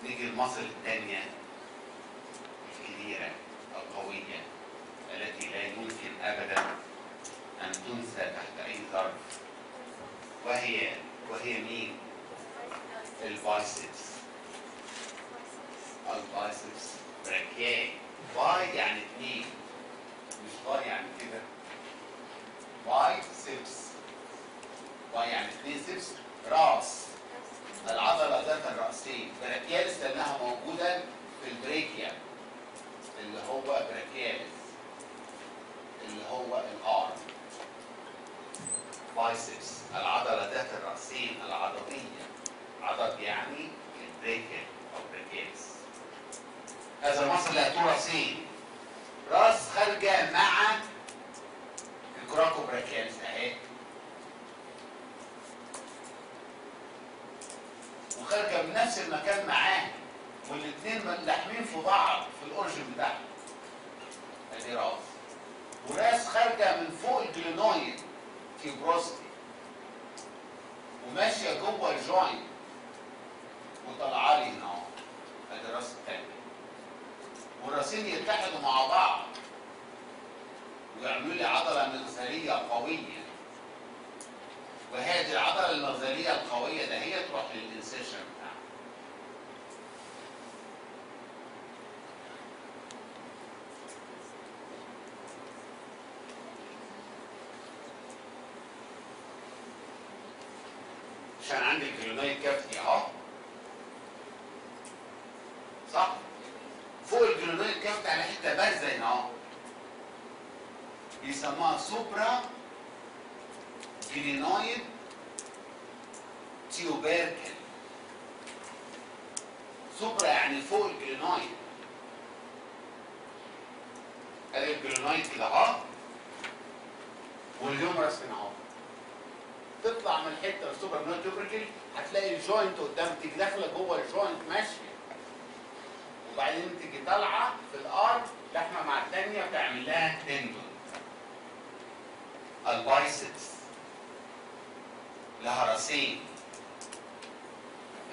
نيجي المصل الثانيه الكبيره القويه التي لا يمكن ابدا ان تنسى تحت اي ظرف، وهي مين؟ البايسبس. البايسبس براكيال. باي يعني اثنين، مش باي يعني كده. بايسبس. باي يعني اثنين سبس. راس العضله ذات الراسين. براكياليس لانها موجوده في البريكيال اللي هو براكياليس اللي هو الارم. بايسبس العضله ذات الراسين العضديه. عضد يعني البريكيال او براكياليس. هذا المصل له تو راسين. راس خارجه مع الكوراكو براكياليس اهي، وخارجه من نفس المكان معاه، والاثنين ملحمين في بعض في الاورجن بتاعهم. ادي راس. وراس خارجه من فوق الجلينويد تيبروستي وماشيه جوه الجوينت وطالعه لي هنا اهو. ادي الراس الثانيه. والراسين يتحدوا مع بعض ويعملوا لي عضله مغزليه قويه. وهذه العضله المغزليه القويه ده هي تروح للانسيشن بتاعها. عشان عندي الجلينويد كافتي اهو، صح؟ فوق الجلينويد كافتي على حته بارزه هنا اهو بيسموها سوبرا جلينويد تيوبيركل. سوبرا يعني فوق الجلينويد، الجلونويد كده اهو، والهيومرس هنا اهو. تطلع من الحته السوبر جلونويد توبركل هتلاقي الجوينت قدام، تيجي داخله جوه الجوينت ماشيه، وبعدين تيجي طالعه في الارض لحمه مع الثانيه وتعمل لها تندون. البايسبس لها راسين،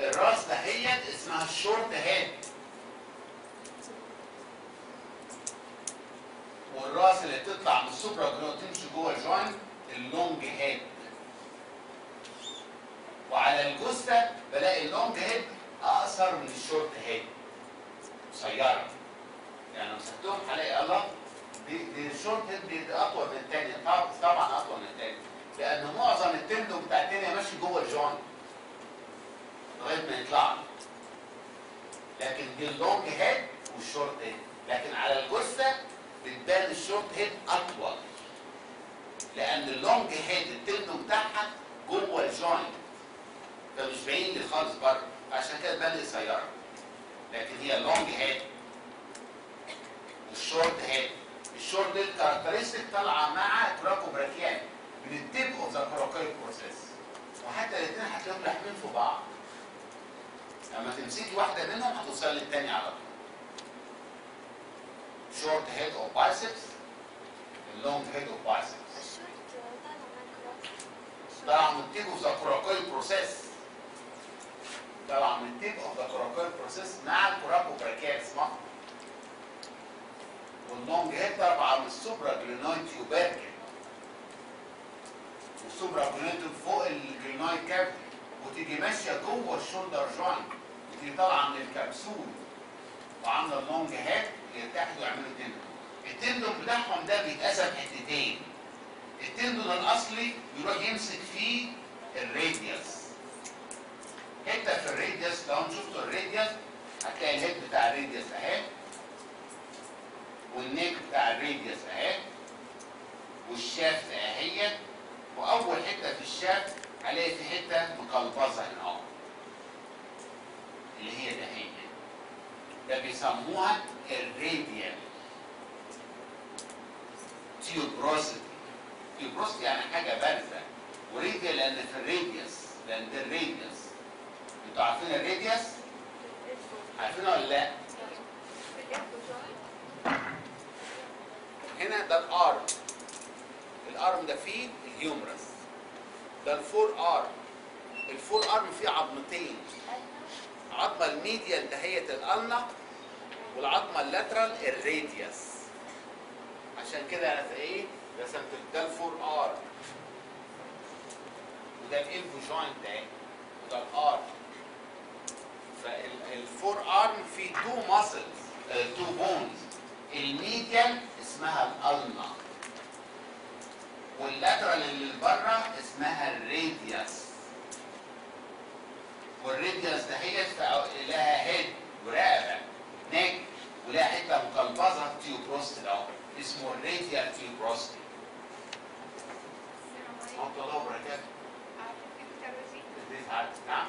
الراس دهيت اسمها الشورت هيد، والراس اللي بتطلع من السوبرا جلوت تمشي جوه الجوينت اللونج هيد. وعلى الجثه بلاقي اللونج هيد اقصر من الشورت هيد، قصيره. يعني لو مسكتهم هلاقي الله دي الشورت هيد دي اطول من الثانيه، طبعا اطول من الثانيه، لان معظم التندو بتاع الثانيه ماشي جوه الجوينت لغايه ما يطلع لي. لكن دي اللونج هيد والشورت هيد، لكن على الجثه بتبان الشورت هيد اطول، لان اللونج هيد التندو بتاعها جوه الجوينت فمش باين لي خالص بره، عشان كده تبان لي قصيره. لكن هي اللونج هيد والشورت هيد. الشورت هيد كاركترستيك طالعه مع كراكو براكيال من التيب اوف ذا كوراكويد بروسيس، وحتى الاثنين هتلاقيهم لاحمين في بعض. لما تمسكي واحده منهم هتوصل للثانيه على طول. شورت هيد اوف بايسبس، اللونج هيد اوف بايسبس. طالعه من التيب اوف ذا كوراكويد بروسيس، طالعه من التيب اوف ذا كوراكويد بروسيس مع الكوراكو براكيال اسمها. واللونج هيد طالعه من السوبرا جلينويد تيوبركل، والسوبرا جلينويد فوق الجلينويد كافيتي، وتيجي ماشيه جوه الشولدر جوينت، وتيجي طالعه من الكبسول وعامله اللونج هيد يرتاحوا ويعملوا تندون. التندون بتاعهم ده بيتقسم حتتين. التندون الاصلي بيروح يمسك فيه الراديوس، حته في الراديوس. لو انتوا شفتوا الراديوس هتلاقي الهيد بتاع الراديوس اهي، والنيك بتاع الراديوس اهي، والشافت اهي، واول حته في الشافت هلاقي في حته مقلبظه هنا اهو اللي هي دهية، ده بيسموها الراديال تيوبروسيتي. تيوبروسيتي يعني حاجه بارزه، وراديال لان في الراديوس، لان ده الراديوس. انتوا عارفين الراديوس؟ عارفينه ولا لا؟ هنا ده الارم، الارم ده فيه الهيومرس، ده الفور ارم. الفور ارم فيه عظمتين، عظمه الميديال دهية الالنا، والعظمه اللاترال الراديوس. عشان كده انا في ايه رسمت ده الفور ارم، وده الالبو جوينت اهي، وده الارم. فالفور ارم فيه تو ماسلز، تو بونز. الميديال اسمها الالنا، واللاترال اللي بره اسمها الراديوس. والراديوس دهيت لها هيد ورقبه نيك، ولها حته مقلبظه تيوبروستي اهو، اسمه الراديال تيوبروستي. ورحمة الله وبركاته. ازيك حضرتك؟ نعم؟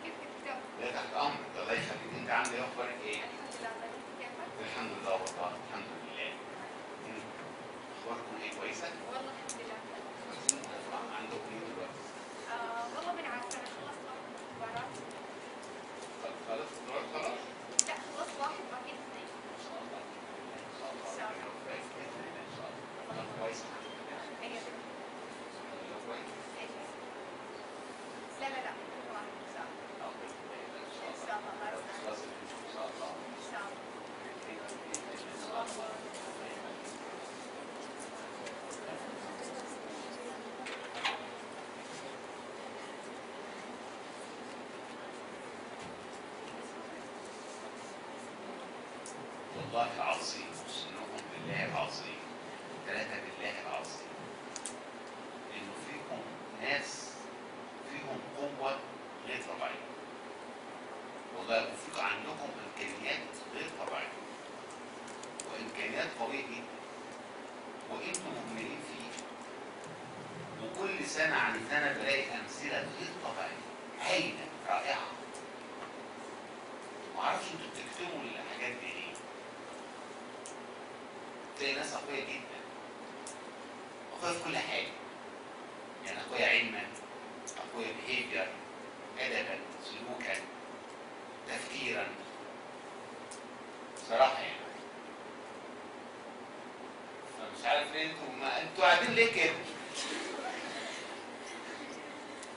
كيف تكتب؟ لا تحت امرك، الله يخليك. انت عامله ايه؟ اخبارك ايه؟ الحمد لله والله الحمد لله. اخباركم ايه؟ كويسه؟ والله الحمد لله. عندكم ايه دلوقتي؟ والله بنعرف انا خلصت مباراة. خلاص خلاص؟ لا خلصت واحد باقي اثنين. ان شاء الله. ان شاء الله. ان شاء الله. كويس باذن الله ان شاء الله. كويس الحمد لله. ايوه. كويس. ايوه. لا لا لا واحد ان شاء الله. ان شاء الله الله يسلمك. ان شاء الله. ان شاء الله. والله العظيم اقسمكم بالله العظيم، ثلاثة بالله العظيم، انه فيكم ناس فيهم قوة غير طبيعية. والله وفيكم عندكم امكانيات غير طبيعية، وامكانيات قوية جدا، وانتم مهملين فيه. وكل سنة عن سنة بلاقي امثلة غير طبيعية هايلة رائعة. معرفش انتوا بتكتبوا الحاجات دي ليه. تلاقي ناس اقوياء جدا، اقوياء في كل حاجه، يعني اقوياء علما، اقوياء بيهيفير، ادبا، سلوكا، تفكيرا، صراحه يعني. فمش عارف ليه انتوا قاعدين ليه كده؟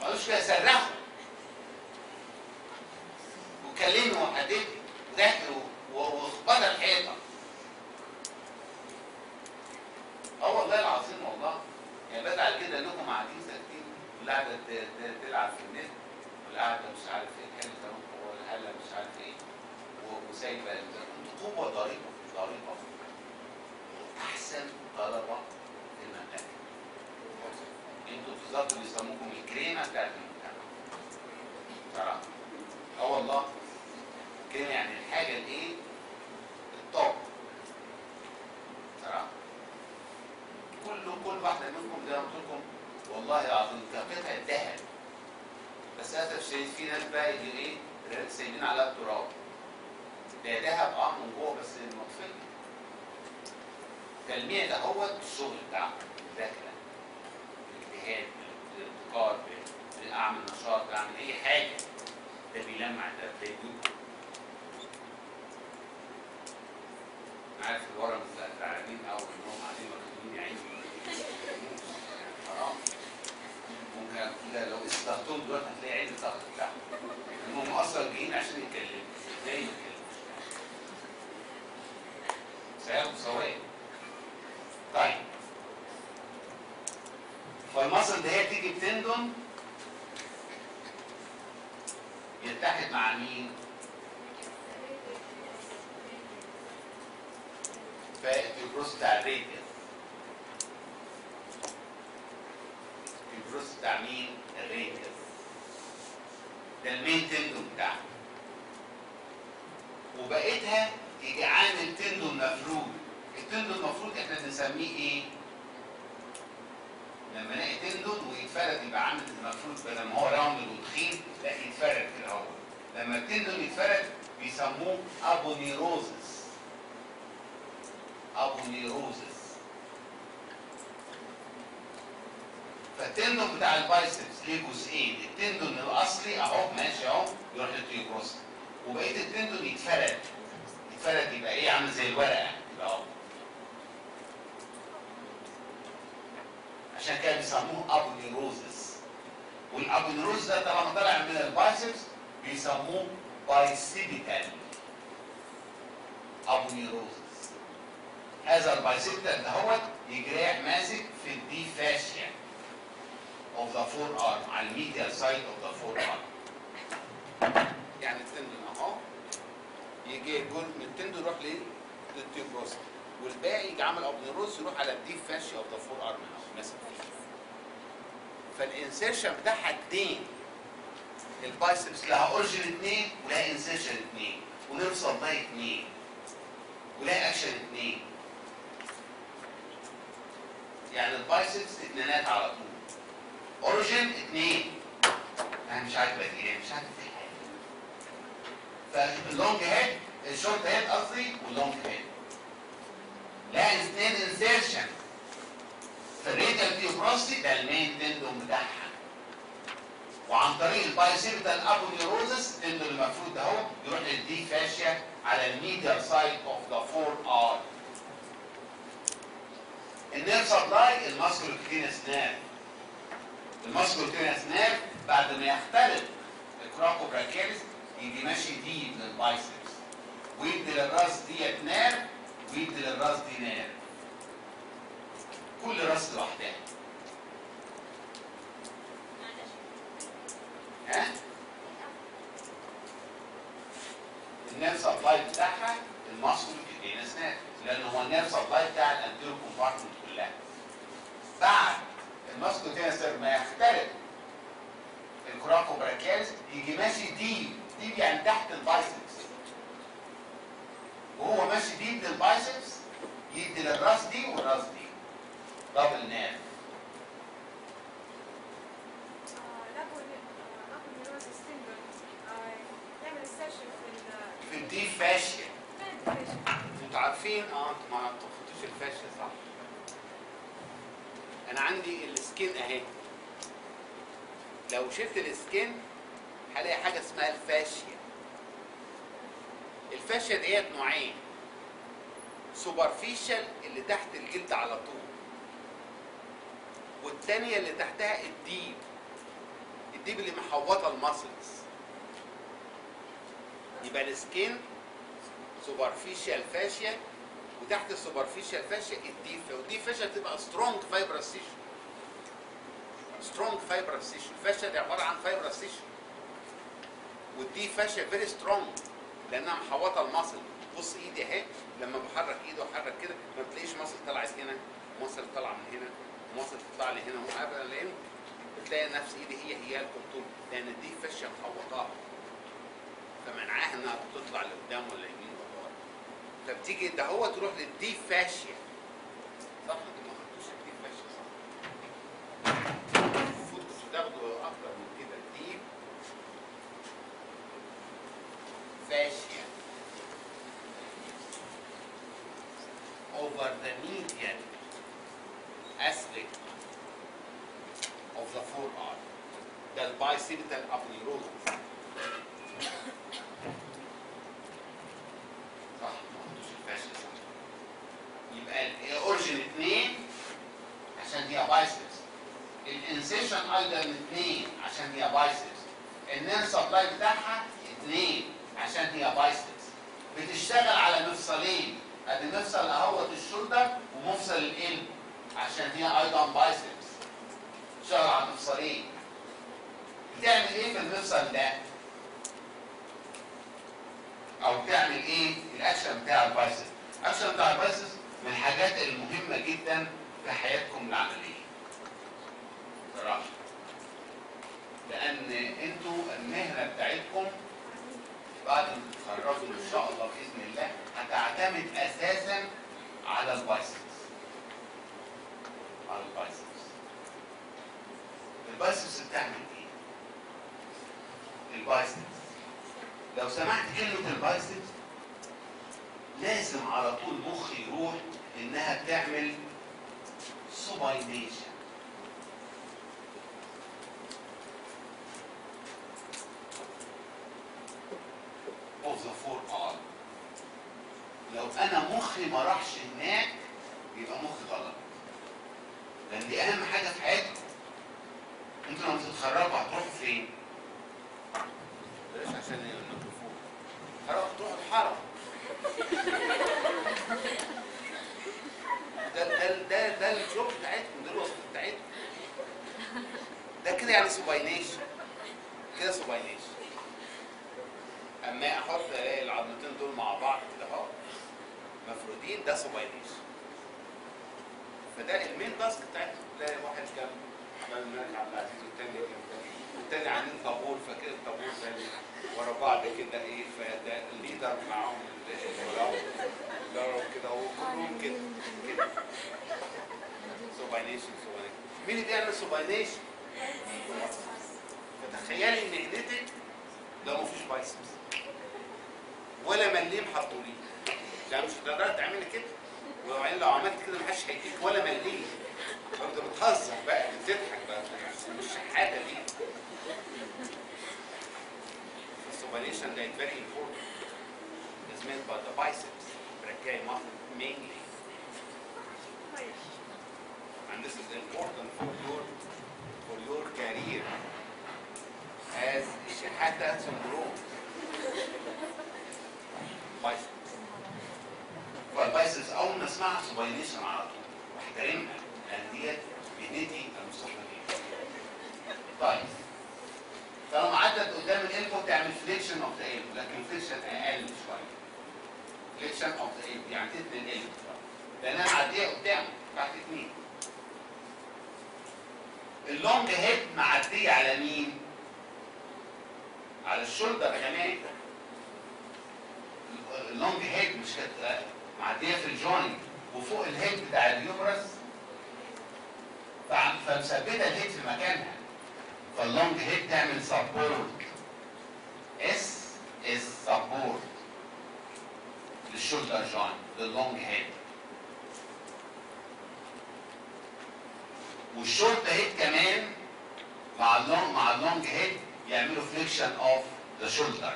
ما قالوش كده، سرحوا وكلموا وحددوا وذاكروا واخبطوا الحيطه. والله العظيم والله، يعني بزعل كده انكم قاعدين ساكتين، واللي قاعده تلعب في النت، واللي قاعده مش عارف ايه تحل تنقل، واللي قاعده مش عارف ايه، وسايبه. انتوا قوه ضريبه ضريبه، احسن طلبه في المملكه. انتوا بالظبط اللي يسموكم الكريمه بتاعت المجتمع. صراحه والله كده، يعني الحاجه الايه؟ الطب صراحه. كل واحده منكم زي ما قلت لكم والله العظيم كقطعه ذهب. بس للاسف الشديد في ناس بقى يجي ايه؟ سايبين عليها التراب. ده ذهب من جوه بس مطفي. تلميع ده هو الشغل بتاعكم، المذاكره، الاجتهاد، الابتكار، اعمل نشاط، اعمل اي حاجه، ده بيلمع، ده بيدوب. عارف الورم الزعلانين او انهم قاعدين مكتوبين يا عيني حرام. ممكن كده لو استخدمتهم دلوقتي هتلاقي عين الضغط بتاعهم، انهم اصلا جايين عشان يتكلموا. ازاي ما يتكلموش؟ سياخدوا ثواني. طيب فالمصل ده هي تيجي بتندون يتحد مع مين؟ فالبروس بتاع الراديال. البروس بتاع مين؟ الراديال. ده المين تندون بتاعها. وبقيتها يجي عامل تندون مفرود. التندون المفروض احنا بنسميه ايه؟ لما نلاقي تندون ويتفرد يبقى عامل المفروض بدل ما هو راوند وتخين، لا يتفرد كده اهو. لما التندون يتفرد بيسموه ابونيروزس. ابونيروزس. فالتندون بتاع البايسبس ليه جزئين، التندون الاصلي اهو ماشي اهو يروح للتيوبروس، وبقيه التندون يتفرد. يتفرد يبقى ايه؟ عامل زي الورقه كده اهو. عشان كده بيسموه ابونيروزس. والابونيروز ده طالما طالع من البايسبس بيسموه بايسيبيتال ابونيروزس. هذا البايسيبيتال دهوت يجريح ماسك في الدي فاشيا of the forearm على الميديال سايد of the forearm. يعني التندون اهو يجي جزء من التندون يروح للتيوبروس، والباقي يجي عامل ابونيروز يروح على الدي فاشيا of the forearm ماسك فيه. فالانسيرشن بتاعها اتنين. البايسبس لها اورجن اتنين ولها انسيرشن اتنين ونفصل ده اتنين ولها اكشن اتنين. يعني البايسبس اتنينات على طول. اورجن اتنين. انا مش عاجبك ايه؟ مش عاجبك ايه حاجه. فاللونج هيد، الشورت هيد قصدي، واللونج هيد لها اتنين انسيرشن. فالريتال تيوبروستي ده المين تندون بتاعها، وعن طريق البايسيبيتال ابونيروزس التندون المفروض ده اهو يروح للدي فاشيا على الميديال سايد اوف ذا فور ار. النيرف سبلاي الماسكولوكيتينس نيرف. الماسكولوكيتينس نيرف بعد ما يختلط الكراكو براكياليس يجي ماشي ديب للبايسبس ويدي للراس ديت نيرف ويدي للراس دي نيرف. كل راس لوحدها. ها؟ النيرف سبلاي بتاعها الماسكولوكيتينس نيرف، لان هو النيرف سبلاي بتاع الانتيرو كومبارتمنت كلها. بعد الماسكولوكيتينس نيرف ما يختلط الكراكو براكياليس يجي ماشي ديب يعني تحت البايسبس، وهو ماشي ديب للبايسبس يدي للراس دي والراس دي دبل نيرف. في الدي فاشيا. انتوا عارفين انتوا ما تفوتوش الفاشيا صح. انا عندي السكين اهي، لو شلت السكين هلاقي حاجه اسمها الفاشيا. الفاشيا ديت نوعين، سوبرفيشال اللي تحت الجلد على طول، والتانية اللي تحتها الديب، الديب اللي محوطه الماسلز. يبقى السكين سوبرفيشال فاشيا، وتحت السوبرفيشال فاشيا الديب، والديب فاشيا بتبقى سترونج فايبرس تيشو. سترونج فايبرس تيشو، الفاشيا دي عباره عن فايبرس تيشو، والديب فاشيا فيري سترونج لانها محوطه الماسل. بص ايدي اهي، لما بحرك ايدي واحرك كده ما بتلاقيش ماسل طلعت هنا، ماسل طالعه من هنا، ماسل تطلع لي هنا ابدا، لان بتلاقي نفس ايدي هي الكونتور، لان الديب فاشيا محوطاها فمنعاها انها تطلع لقدام ولا يمين ولا ورا. فبتيجي ده هو تروح للديب فاشيا. صح؟ انتوا ما خدتوش الديب فاشيا صح؟ المفروض كنتوا تاخدوا اكتر من كده. ديب فاشيا over the median aspect of the forearm. ده البايسيبيتال ابنيروزس. صح؟ ما قلتوش الفاشيا صح. يبقى الاورجن 2 عشان هي بايسبس، الانسيشن ايضا 2 عشان هي بايسبس، النير سبلاي بتاعها 2 عشان هي بايسبس. بتشتغل على مفصلين، ادي مفصل اهوت الشولدر ومفصل القلب عشان هي ايضا بايسبس. بتشتغل على مفصلين. بتعمل ايه في المفصل ده؟ او بتعمل ايه الاكشن بتاع البايسبس؟ الاكشن بتاع البايسبس من الحاجات المهمه جدا في حياتكم العمليه صراحه، لان انتوا المهنه بتاعتكم بعد ما تتخرجوا ان شاء الله باذن الله هتعتمد اساسا على البايسبس. على البايسبس. البايسبس بتعمل ايه؟ البايسبس لو سمعت كلمه البايسبس لازم على طول مخي يروح انها بتعمل سوباينيشن. of the forearm. لو انا مخي ما راحش هناك يبقى مخي غلط، لان دي اهم حاجه في حياتكم. انتوا لما تتخرجوا هتروحوا فين؟ بلاش عشان الميكروفون. هتروحوا الحرم. ده الجوب بتاعتكم، ده الوظيفه بتاعتكم. ده كده يعني سوباينيشن، كده سوباينيشن. اما احط الاقي العظمتين دول مع بعض كده اهو مفرودين، ده سوباينيشن. فده المين تاسك بتاعتكم. تلاقي واحد جنب الملك عبد العزيز والتاني جنب والتاني عاملين طابور، فكده الطابور ده ورا بعض كده ايه، فده الليدر معاهم اللي كده وكلهم كده كده. سوباينيشن. مين اللي بيعمل سوباينيشن؟ فتخيلي مهنتك لو مفيش بايسبس ولا مليم حطوا ليه، لا مش هتقدري تعملي كده. وبعدين لو عملت كده محدش هيديك ولا مليم. انت بتهزر بقى، بتضحك بقى، مش شحاته دي. السوباينيشن ده very important. It's meant by the biceps, brachial muscle mainly. And this is important for your career as Shihata syndrome. biceps. فالبايسبس اول ما اسمعها سوباينيشن على طول واحترمها، لان ديت مهنتي المستقبل بيها. طيب فلما عدت قدام الالبو تعمل فليكشن اوف ذا البو، لكن الفليكشن اقل شويه. فليكشن اوف ذا البو يعني تتني الالبو لان انا معديه قدامه تحت اتنين. اللونج هيد معديه على مين؟ على الشولدر كمان. اللونج هيد مش معديه في الجوينت وفوق الهيد بتاع اليوبرس، فمثبته الهيد في مكانها. فاللونج هيد تعمل سبورت. اس سبورت للشولدر جوينت لللونج هيد. والشورت هيد كمان مع اللونج هيد يعملوا فليكشن اوف ذا شولدر.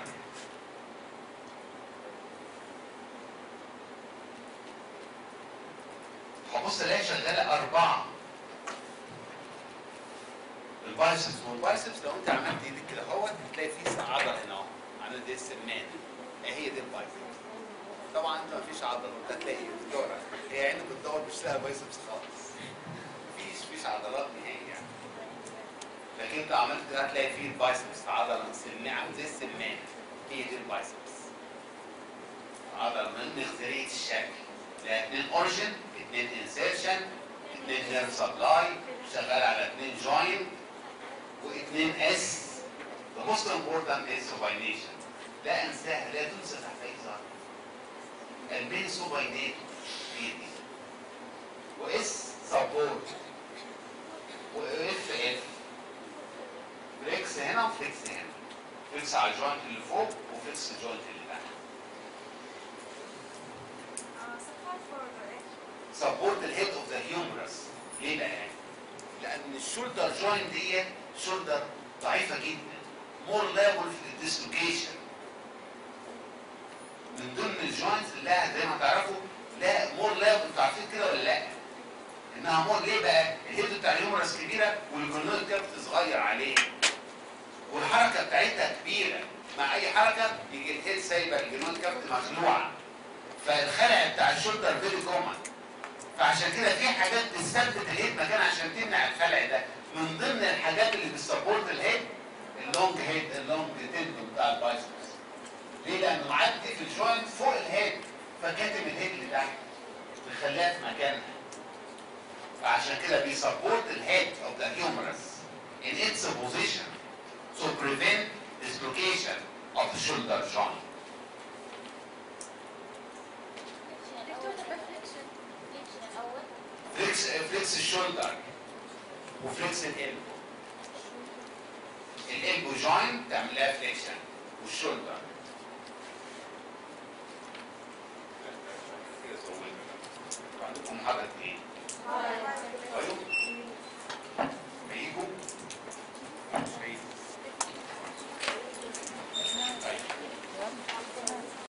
هبص الاقي شغاله 4 البايسبس، والبايسبس لو انت عملت ايدك كده اهوت هتلاقي فيه عضله هنا اهو عامله زي السمان، هي دي البايسبس. طبعا انت مفيش عضله، انت هتلاقي بتدور، هي عينك بتدور مش لاقي بايسبس خالص، مفيش عضلات نهائي يعني. لكن انت عملت كده هتلاقي فيه البايسبس عضله مسمعه زي السمان، هي دي البايسبس. عضله من مخزريه الشكل، لها 2 اوريجن، 2 انسيرشن، 2 نيرف سبلاي، شغال على 2 جوينت و2 اس. The most important is supination. لا انساها، لا تنسى تحت اي ظرف. المين سوباينيت دي واس سبورت واف اف، فليكس هنا وفليكس هنا، فليكس على الجوينت اللي فوق وفليكس الجوينت اللي تحت. سبورت الهيد اوف ذا هيومرس. ليه بقى؟ لان الشولدر جوينت دي شولدر ضعيفه جدا، مور لابل في الديسلوكيشن. من ضمن الجوينتس اللي لها زي ما تعرفوا لا مور لابل، انتوا عارفين كده ولا لا؟ انها مور ليه بقى؟ الهيد بتاع الهيومرس كبيره والجلويد كابت صغير عليه، والحركه بتاعتها كبيره، مع اي حركه يجي الهيد سايبه الجلويد كابت مخلوعه، فالخلع بتاع الشولدر فيري كومن. فعشان كده في حاجات بتثبت الهيد مكان عشان تمنع الخلع ده. من ضمن الحاجات اللي بتسبورت الهيد اللونج هيد، اللونج تندون بتاع البايسبس. ليه؟ لانه معدي في الجوينت فوق الهيد فكاتم الهيد اللي تحت مخليها في مكانها. فعشان كده بيسبورت الهيد of the humerus in its position to prevent dislocation of the shoulder joint. فليكس الشولدر وفليكس القلب. القلب جوينت تعمل لها فليكشن والشولدر. عندكم محاضرة ايه؟